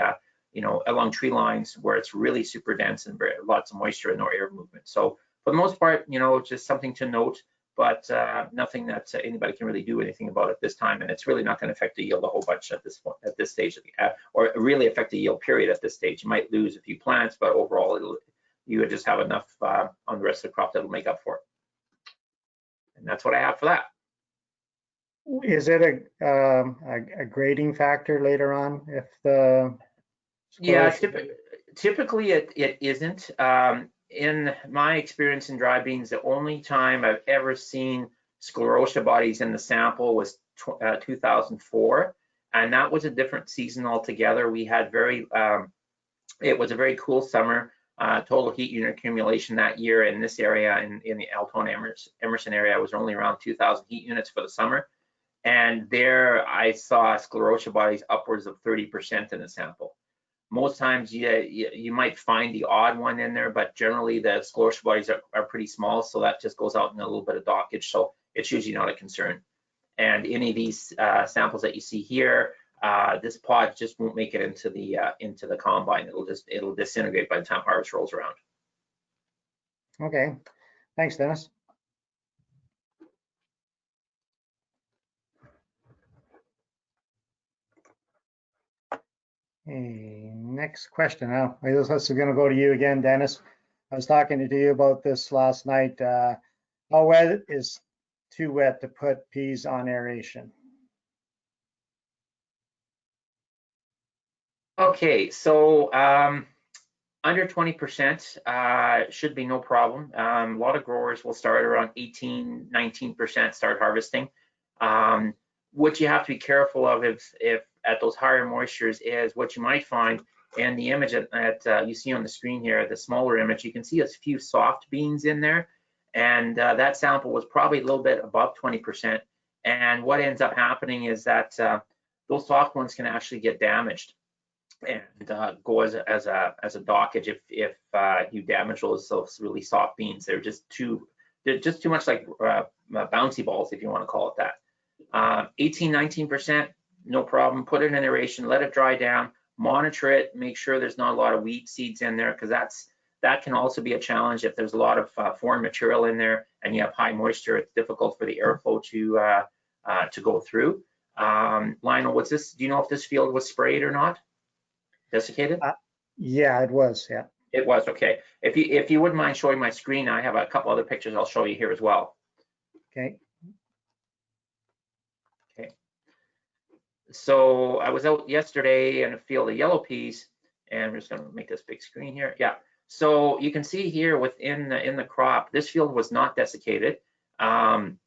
along tree lines where it's really super dense and lots of moisture and no air movement. So for the most part, just something to note, but nothing that anybody can really do anything about at this time. And it's really not going to affect the yield a whole bunch at this point, at this stage, or really affect the yield period at this stage. You might lose a few plants, but overall, you would just have enough on the rest of the crop that'll make up for it. And that's what I have for that. Is it a grading factor later on if the Yeah, typically it isn't. In my experience in dry beans, the only time I've ever seen sclerotia bodies in the sample was 2004, and that was a different season altogether. We had it was a very cool summer. Total heat unit accumulation that year in this area, in the Altona Emerson area, was only around 2,000 heat units for the summer. And there I saw sclerotia bodies upwards of 30% in the sample. Most times you might find the odd one in there, but generally the sclerotia bodies are pretty small, so that just goes out in a little bit of dockage, so it's usually not a concern. And any of these samples that you see here, this pod just won't make it into the combine. It'll disintegrate by the time harvest rolls around. Okay, thanks, Dennis. Hey, next question now. This is going to go to you again, Dennis. I was talking to you about this last night. How wet is too wet to put peas on aeration? Okay, so under 20% should be no problem. A lot of growers will start around 18, 19% start harvesting. What you have to be careful of if at those higher moistures is what you might find, and the image that you see on the screen here, the smaller image, you can see a few soft beans in there, and that sample was probably a little bit above 20%. And what ends up happening is that those soft ones can actually get damaged and go as a dockage if you damage those really soft beans. They're just too much like bouncy balls, if you want to call it that. 18, 19%, no problem. Put it in aeration, let it dry down, monitor it, make sure there's not a lot of weed seeds in there, because that can also be a challenge if there's a lot of foreign material in there and you have high moisture. It's difficult for the airflow to go through. Lionel, what's this? Do you know if this field was sprayed or not? Desiccated? Yeah, it was. Yeah. It was. Okay. If you wouldn't mind showing my screen, I have a couple other pictures I'll show you here as well. Okay. Okay. So I was out yesterday in a field of yellow peas, and I'm just going to make this big screen here. Yeah. So you can see here within the crop, this field was not desiccated, and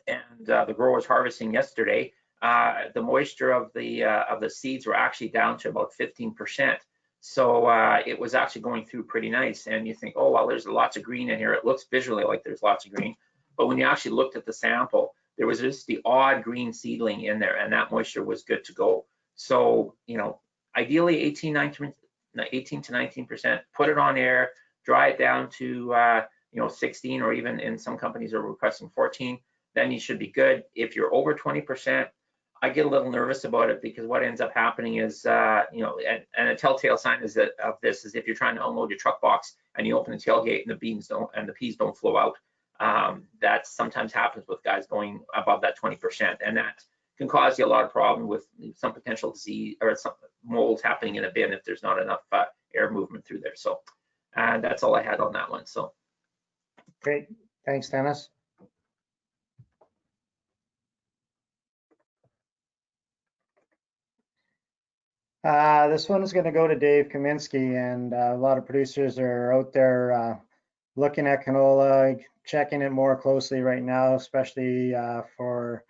the grower was harvesting yesterday. The moisture of the seeds were actually down to about 15%. So it was actually going through pretty nice. And you think, oh, well, there's lots of green in here. It looks visually like there's lots of green. But when you actually looked at the sample, there was just the odd green seedling in there, and that moisture was good to go. So, ideally 18 to 19%, put it on air, dry it down to, 16, or even in some companies are requesting 14, then you should be good. If you're over 20%, I get a little nervous about it, because what ends up happening is, and a telltale sign of this is if you're trying to unload your truck box and you open the tailgate and the peas don't flow out. That sometimes happens with guys going above that 20%, and that can cause you a lot of problem with some potential disease or some molds happening in a bin if there's not enough air movement through there. So that's all I had on that one. So great, thanks, Dennis. This one is going to go to Dave Kaminsky, and a lot of producers are out there looking at canola, checking it more closely right now, especially for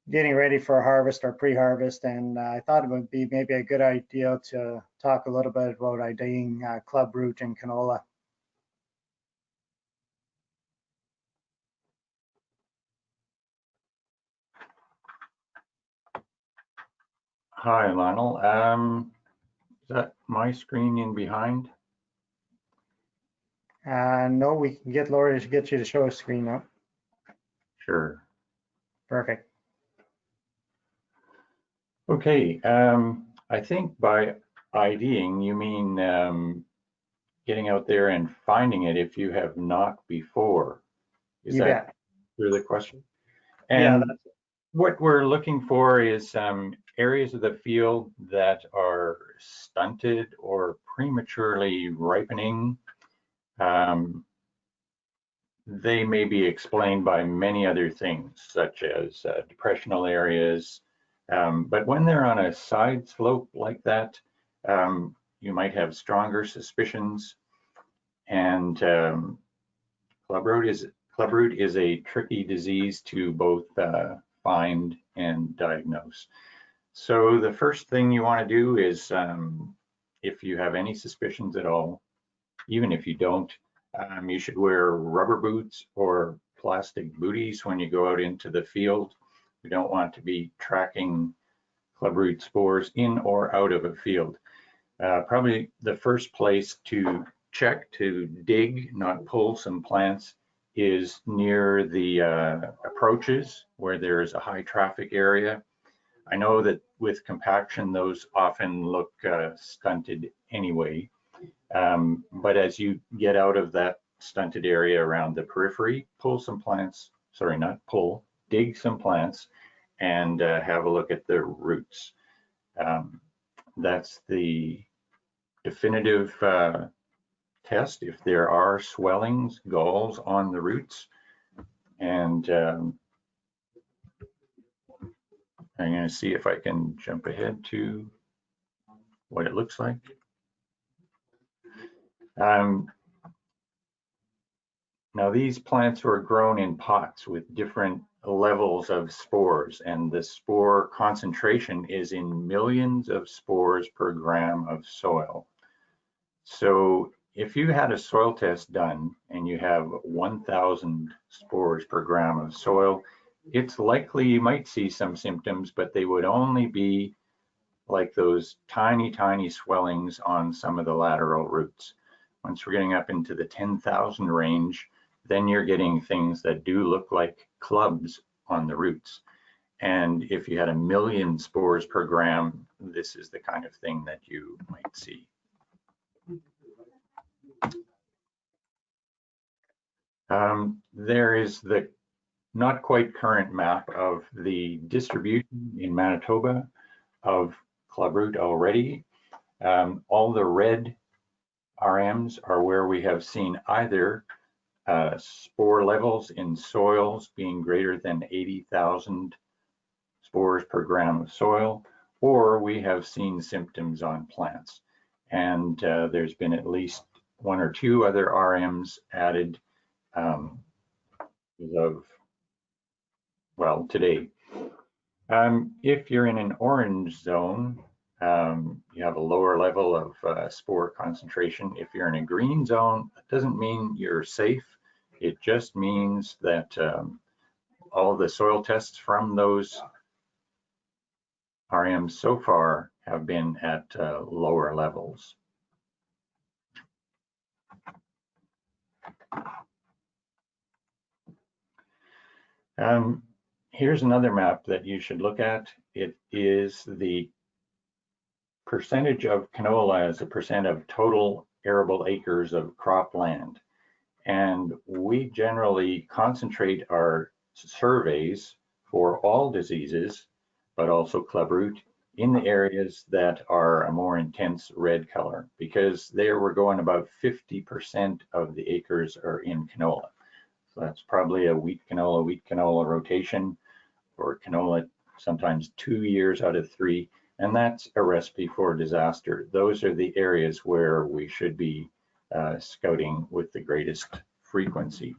getting ready for harvest or pre-harvest. And I thought it would be maybe a good idea to talk a little bit about IDing club root in canola. Hi, Lionel. Is that my screen in behind? No, we can get Lori to get you to show a screen now. Sure. Perfect. Okay. I think by IDing, you mean getting out there and finding it if you have not before. Is You that bet. the question? Yeah, And what we're looking for is areas of the field that are stunted or prematurely ripening. They may be explained by many other things, such as depressional areas. But when they're on a side slope like that, you might have stronger suspicions. And clubroot is a tricky disease to both find and diagnose. So the first thing you want to do is, if you have any suspicions at all, even if you don't, you should wear rubber boots or plastic booties when you go out into the field. We don't want to be tracking clubroot spores in or out of a field. Probably the first place to check, to dig, not pull some plants, is near the approaches where there is a high traffic area. I know that with compaction, those often look stunted anyway. But as you get out of that stunted area around the periphery, pull some plants, sorry, not pull, dig some plants and have a look at the roots. That's the definitive test if there are swellings, galls on the roots. And I'm going to see if I can jump ahead to what it looks like. Now these plants were grown in pots with different levels of spores, and the spore concentration is in millions of spores per gram of soil. So if you had a soil test done and you have 1,000 spores per gram of soil, it's likely you might see some symptoms, but they would only be like those tiny, tiny swellings on some of the lateral roots. Once we're getting up into the 10,000 range, then you're getting things that do look like clubs on the roots. And if you had 1 million spores per gram, this is the kind of thing that you might see. There is the not quite current map of the distribution in Manitoba of clubroot already. All the red RMs are where we have seen either spore levels in soils being greater than 80,000 spores per gram of soil, or we have seen symptoms on plants. And there's been at least 1 or 2 other RMs added today. If you're in an orange zone, you have a lower level of spore concentration. If you're in a green zone, that doesn't mean you're safe. It just means that all the soil tests from those RMs so far have been at lower levels. Here's another map that you should look at. It is the percentage of canola as a percent of total arable acres of cropland. And we generally concentrate our surveys for all diseases, but also clubroot, in the areas that are a more intense red color, because there we're going about 50% of the acres are in canola. So that's probably a wheat canola rotation for canola, sometimes 2 years out of 3. And that's a recipe for disaster. Those are the areas where we should be scouting with the greatest frequency.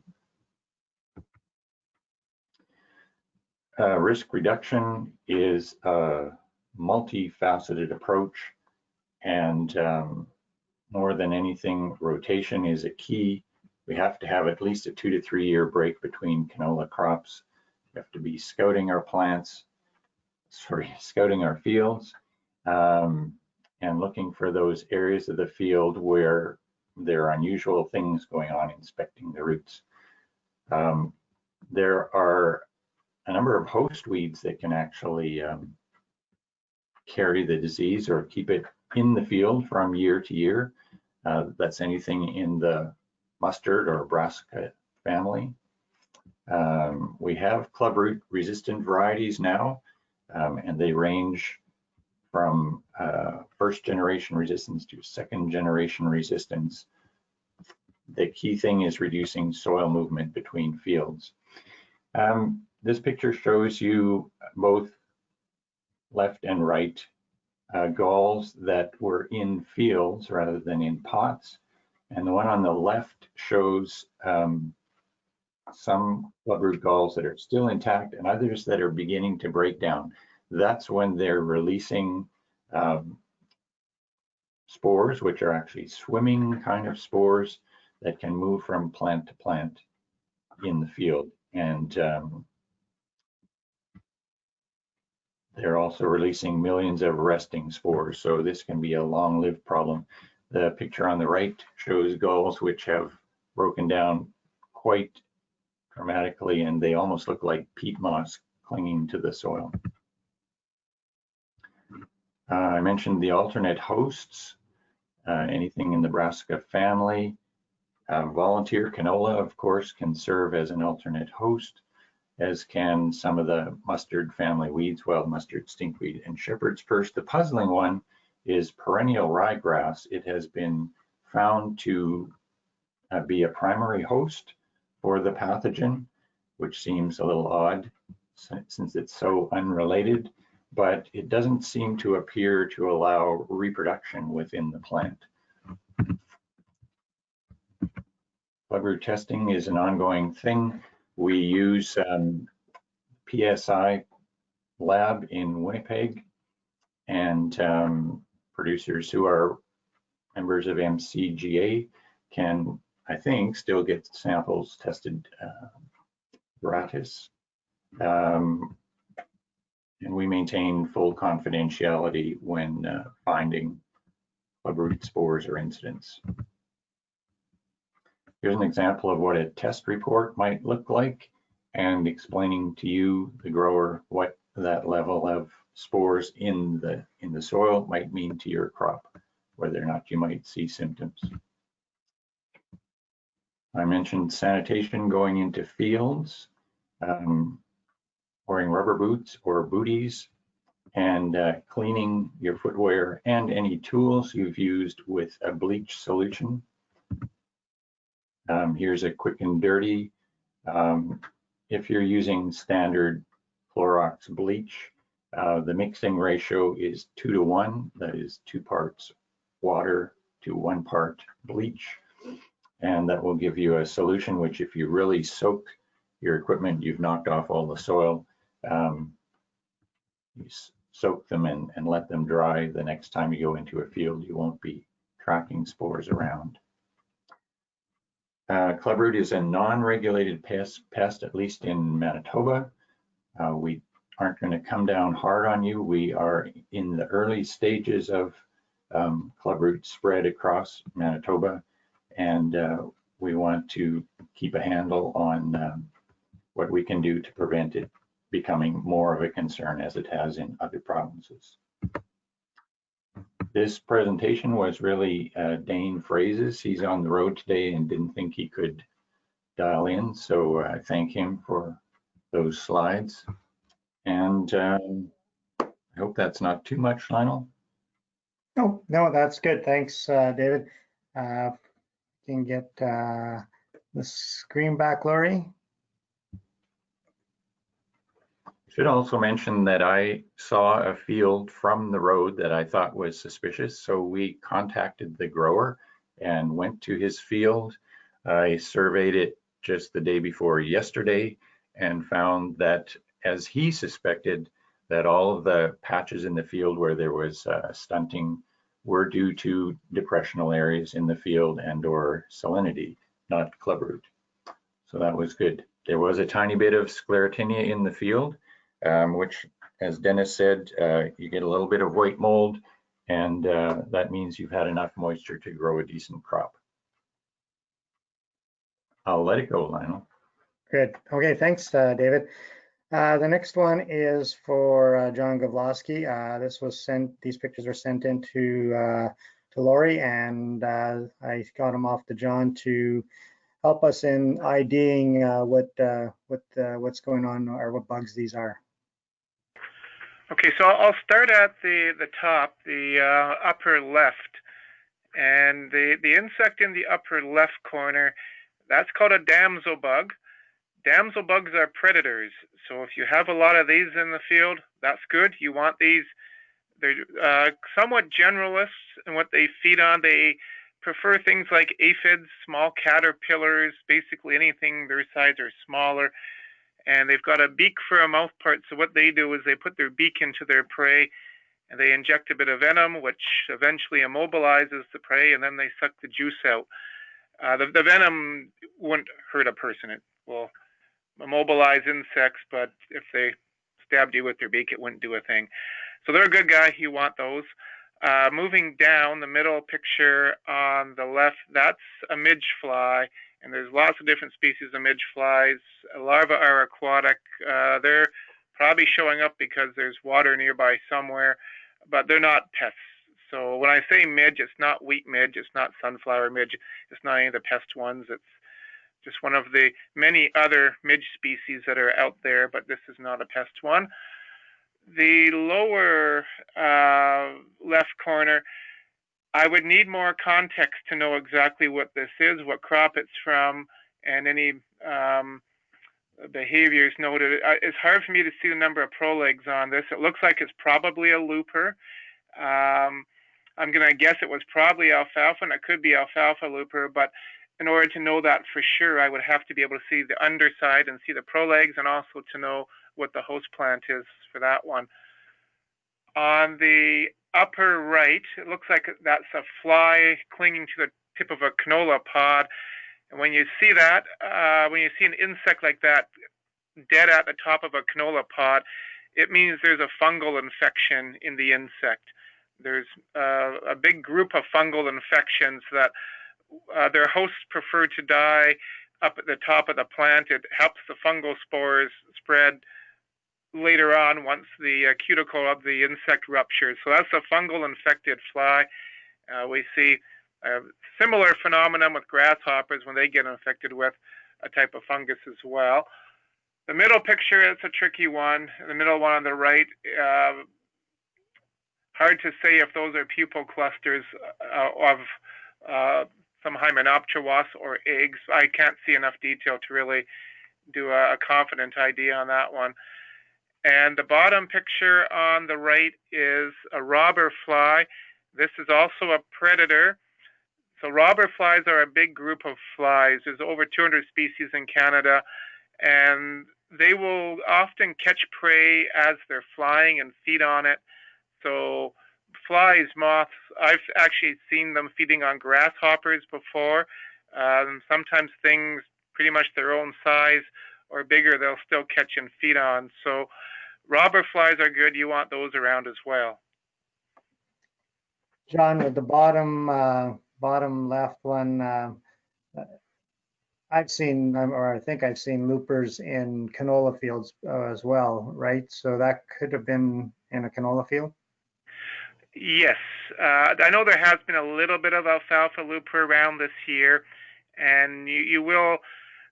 Risk reduction is a multifaceted approach, and more than anything, rotation is a key. We have to have at least a 2 to 3 year break between canola crops. We have to be scouting our plants, scouting our fields, and looking for those areas of the field where there are unusual things going on, inspecting the roots. There are a number of host weeds that can actually carry the disease or keep it in the field from year to year. That's anything in the mustard or brassica family. We have clubroot resistant varieties now, and they range from first generation resistance to second generation resistance. The key thing is reducing soil movement between fields. This picture shows you both left and right galls that were in fields rather than in pots. And the one on the left shows some clubroot galls that are still intact and others that are beginning to break down. That's when they're releasing spores, which are actually swimming kind of spores that can move from plant to plant in the field. And they're also releasing millions of resting spores, so this can be a long-lived problem. The picture on the right shows galls which have broken down quite dramatically, and they almost look like peat moss clinging to the soil. I mentioned the alternate hosts, anything in the brassica family. Volunteer canola, of course, can serve as an alternate host, as can some of the mustard family weeds, wild mustard, stinkweed, and shepherd's purse. The puzzling one is perennial ryegrass. It has been found to be a primary host for the pathogen, which seems a little odd since it's so unrelated, but it doesn't seem to appear to allow reproduction within the plant. Clubroot testing is an ongoing thing. We use PSI lab in Winnipeg, and producers who are members of MCGA can, I think, still get samples tested gratis. And we maintain full confidentiality when finding clubroot spores or incidents. Here's an example of what a test report might look like, and explaining to you, the grower, what that level of spores in the soil might mean to your crop, whether or not you might see symptoms. I mentioned sanitation going into fields, wearing rubber boots or booties, and cleaning your footwear and any tools you've used with a bleach solution. Here's a quick and dirty. If you're using standard Clorox bleach, the mixing ratio is 2 to 1. That is 2 parts water to 1 part bleach. And that will give you a solution which, if you really soak your equipment, you've knocked off all the soil. You soak them and let them dry. The next time you go into a field, you won't be tracking spores around. Clubroot is a non-regulated pest, at least in Manitoba. We aren't going to come down hard on you. We are in the early stages of clubroot spread across Manitoba, and we want to keep a handle on what we can do to prevent it becoming more of a concern as it has in other provinces. This presentation was really Dane Frase's. He's on the road today and didn't think he could dial in, so I thank him for those slides. And I hope that's not too much, Lionel. No, that's good. Thanks, David. Can get the screen back, Lori. Should also mention that I saw a field from the road that I thought was suspicious, so we contacted the grower and went to his field. I surveyed it just the day before yesterday and found that, as he suspected, that all of the patches in the field where there was stunting were due to depressional areas in the field and or salinity, not clubroot. So that was good. There was a tiny bit of sclerotinia in the field, which, as Dennis said, you get a little bit of white mold, and that means you've had enough moisture to grow a decent crop. I'll let it go, Lionel. Good. Okay, thanks, David. The next one is for John Gavlosky. These pictures were sent in to Lori, and I got them off to John to help us in IDing what's going on or what bugs these are. Okay, so I'll start at the top, the upper left, and the insect in the upper left corner, that's called a damsel bug. Damsel bugs are predators, so if you have a lot of these in the field, that's good. You want these. They're somewhat generalists in what they feed on. They prefer things like aphids, small caterpillars, basically anything their size or smaller. And they've got a beak for a mouth part, so what they do is they put their beak into their prey, and they inject a bit of venom, which eventually immobilizes the prey, and then they suck the juice out. The venom wouldn't hurt a person. It will immobilize insects, but if they stabbed you with their beak, it wouldn't do a thing. So they're a good guy. You want those. Moving down, the middle picture on the left, that's a midge fly, and there's lots of different species of midge flies. Larvae are aquatic. They're probably showing up because there's water nearby somewhere, but they're not pests. So when I say midge, it's not wheat midge, it's not sunflower midge, it's not any of the pest ones. It's just one of the many other midge species that are out there, but this is not a pest one. The lower left corner, I would need more context to know exactly what this is, what crop it's from, and any behaviors noted. It's hard for me to see the number of prolegs on this. It looks like it's probably a looper. I'm going to guess it was probably alfalfa, and it could be alfalfa looper, but in order to know that for sure, I would have to be able to see the underside and see the prolegs, and also to know what the host plant is for that one. On the upper right, it looks like that's a fly clinging to the tip of a canola pod. And when you see that, when you see an insect like that dead at the top of a canola pod, it means there's a fungal infection in the insect. There's a big group of fungal infections that their hosts prefer to die up at the top of the plant. It helps the fungal spores spread later on once the cuticle of the insect ruptures. So that's a fungal infected fly. We see a similar phenomenon with grasshoppers when they get infected with a type of fungus as well. The middle picture is a tricky one. The middle one on the right, hard to say if those are pupal clusters of some Hymenoptera wasp or eggs. I can't see enough detail to really do a confident idea on that one. And the bottom picture on the right is a robber fly. This is also a predator. So robber flies are a big group of flies. There's over 200 species in Canada, and they will often catch prey as they're flying and feed on it. So flies, moths, I've actually seen them feeding on grasshoppers before. Sometimes things pretty much their own size or bigger, they'll still catch and feed on. So robber flies are good. You want those around as well. John, with the bottom left one, I've seen, or I think I've seen loopers in canola fields as well, right? So that could have been in a canola field? Yes, I know there has been a little bit of alfalfa looper around this year, and you will.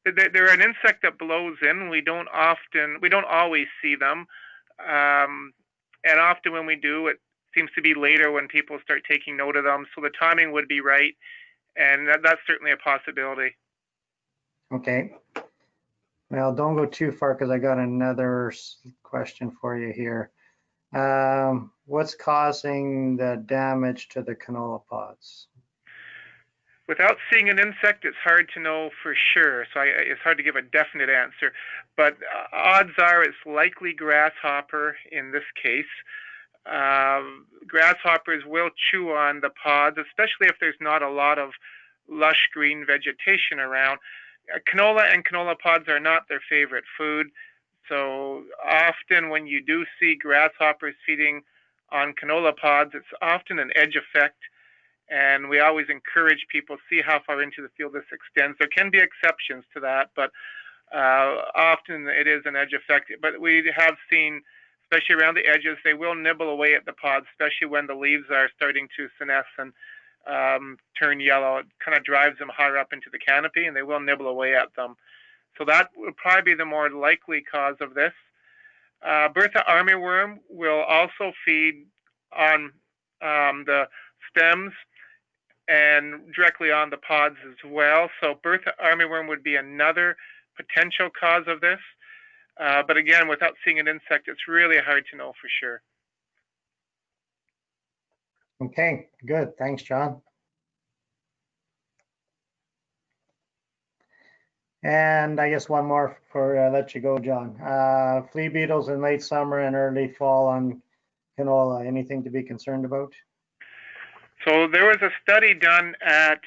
They're an insect that blows in. We don't always see them, and often when we do, it seems to be later when people start taking note of them. So the timing would be right, and that's certainly a possibility. Okay. Well, don't go too far because I got another question for you here. What's causing the damage to the canola pods? Without seeing an insect, it's hard to know for sure. So it's hard to give a definite answer. But odds are it's likely grasshopper in this case. Grasshoppers will chew on the pods, especially if there's not a lot of lush green vegetation around. Canola and canola pods are not their favorite food. So often when you do see grasshoppers feeding on canola pods, it's often an edge effect. And we always encourage people to see how far into the field this extends. There can be exceptions to that, but often it is an edge effect. But we have seen, especially around the edges, they will nibble away at the pods, especially when the leaves are starting to senesce and turn yellow. It kind of drives them higher up into the canopy, and they will nibble away at them. So that would probably be the more likely cause of this. Bertha armyworm will also feed on the stems and directly on the pods as well. So Bertha armyworm would be another potential cause of this. But again, without seeing an insect, it's really hard to know for sure. Okay, good. Thanks, John. And I guess one more before I let you go, John. Flea beetles in late summer and early fall on canola. Anything to be concerned about? So there was a study done at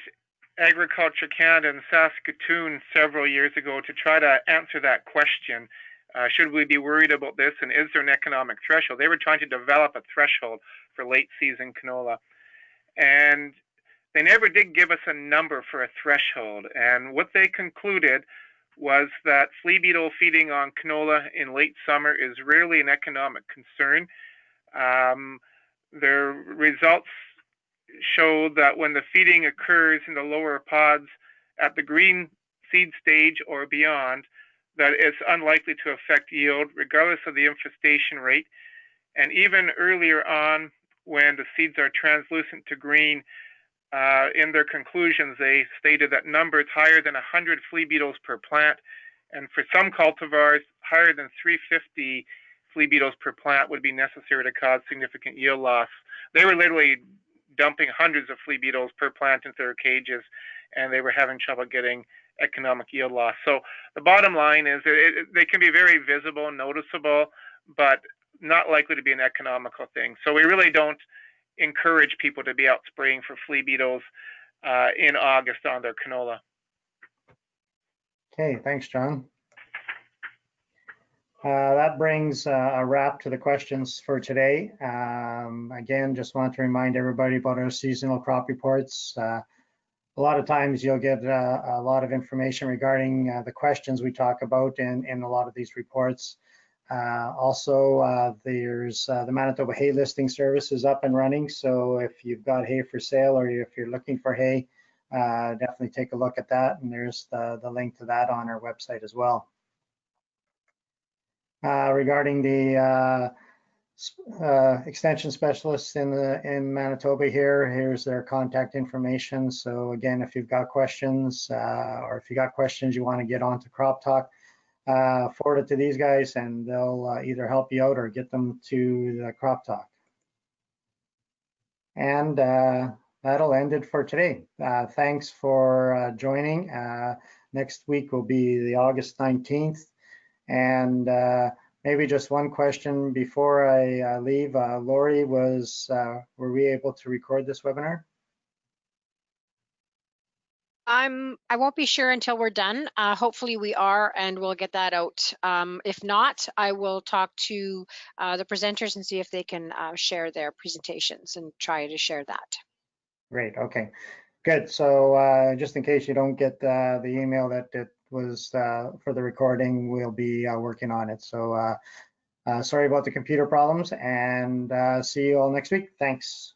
Agriculture Canada in Saskatoon several years ago to try to answer that question. Should we be worried about this, and is there an economic threshold? They were trying to develop a threshold for late season canola. And they never did give us a number for a threshold. And what they concluded was that flea beetle feeding on canola in late summer is rarely an economic concern. Their results show that when the feeding occurs in the lower pods at the green seed stage or beyond, that it's unlikely to affect yield regardless of the infestation rate. And even earlier on, when the seeds are translucent to green, in their conclusions, they stated that numbers higher than 100 flea beetles per plant, and for some cultivars, higher than 350 flea beetles per plant would be necessary to cause significant yield loss. They were literally dumping hundreds of flea beetles per plant into their cages, and they were having trouble getting economic yield loss. So the bottom line is they can be very visible and noticeable, but not likely to be an economical thing. So we really don't encourage people to be out spraying for flea beetles in August on their canola. Okay, thanks, John. That brings a wrap to the questions for today. Again, just want to remind everybody about our seasonal crop reports. A lot of times you'll get a lot of information regarding the questions we talk about in a lot of these reports. Also, there's the Manitoba Hay Listing Service is up and running. So if you've got hay for sale or if you're looking for hay, definitely take a look at that. And there's the link to that on our website as well. Regarding the extension specialists in Manitoba here's their contact information. So again, if you've got questions or if you got questions you want to get onto CropTalk, forward it to these guys and they'll either help you out or get them to the CropTalk. And that'll end it for today. Thanks for joining. Next week will be the August 19th. And maybe just one question before I leave. Lori, were we able to record this webinar? I won't be sure until we're done. Hopefully we are, and we'll get that out. If not, I will talk to the presenters and see if they can share their presentations and try to share that. Great, okay, good. So just in case you don't get the email that it was for the recording, we'll be working on it. So sorry about the computer problems, and see you all next week. Thanks.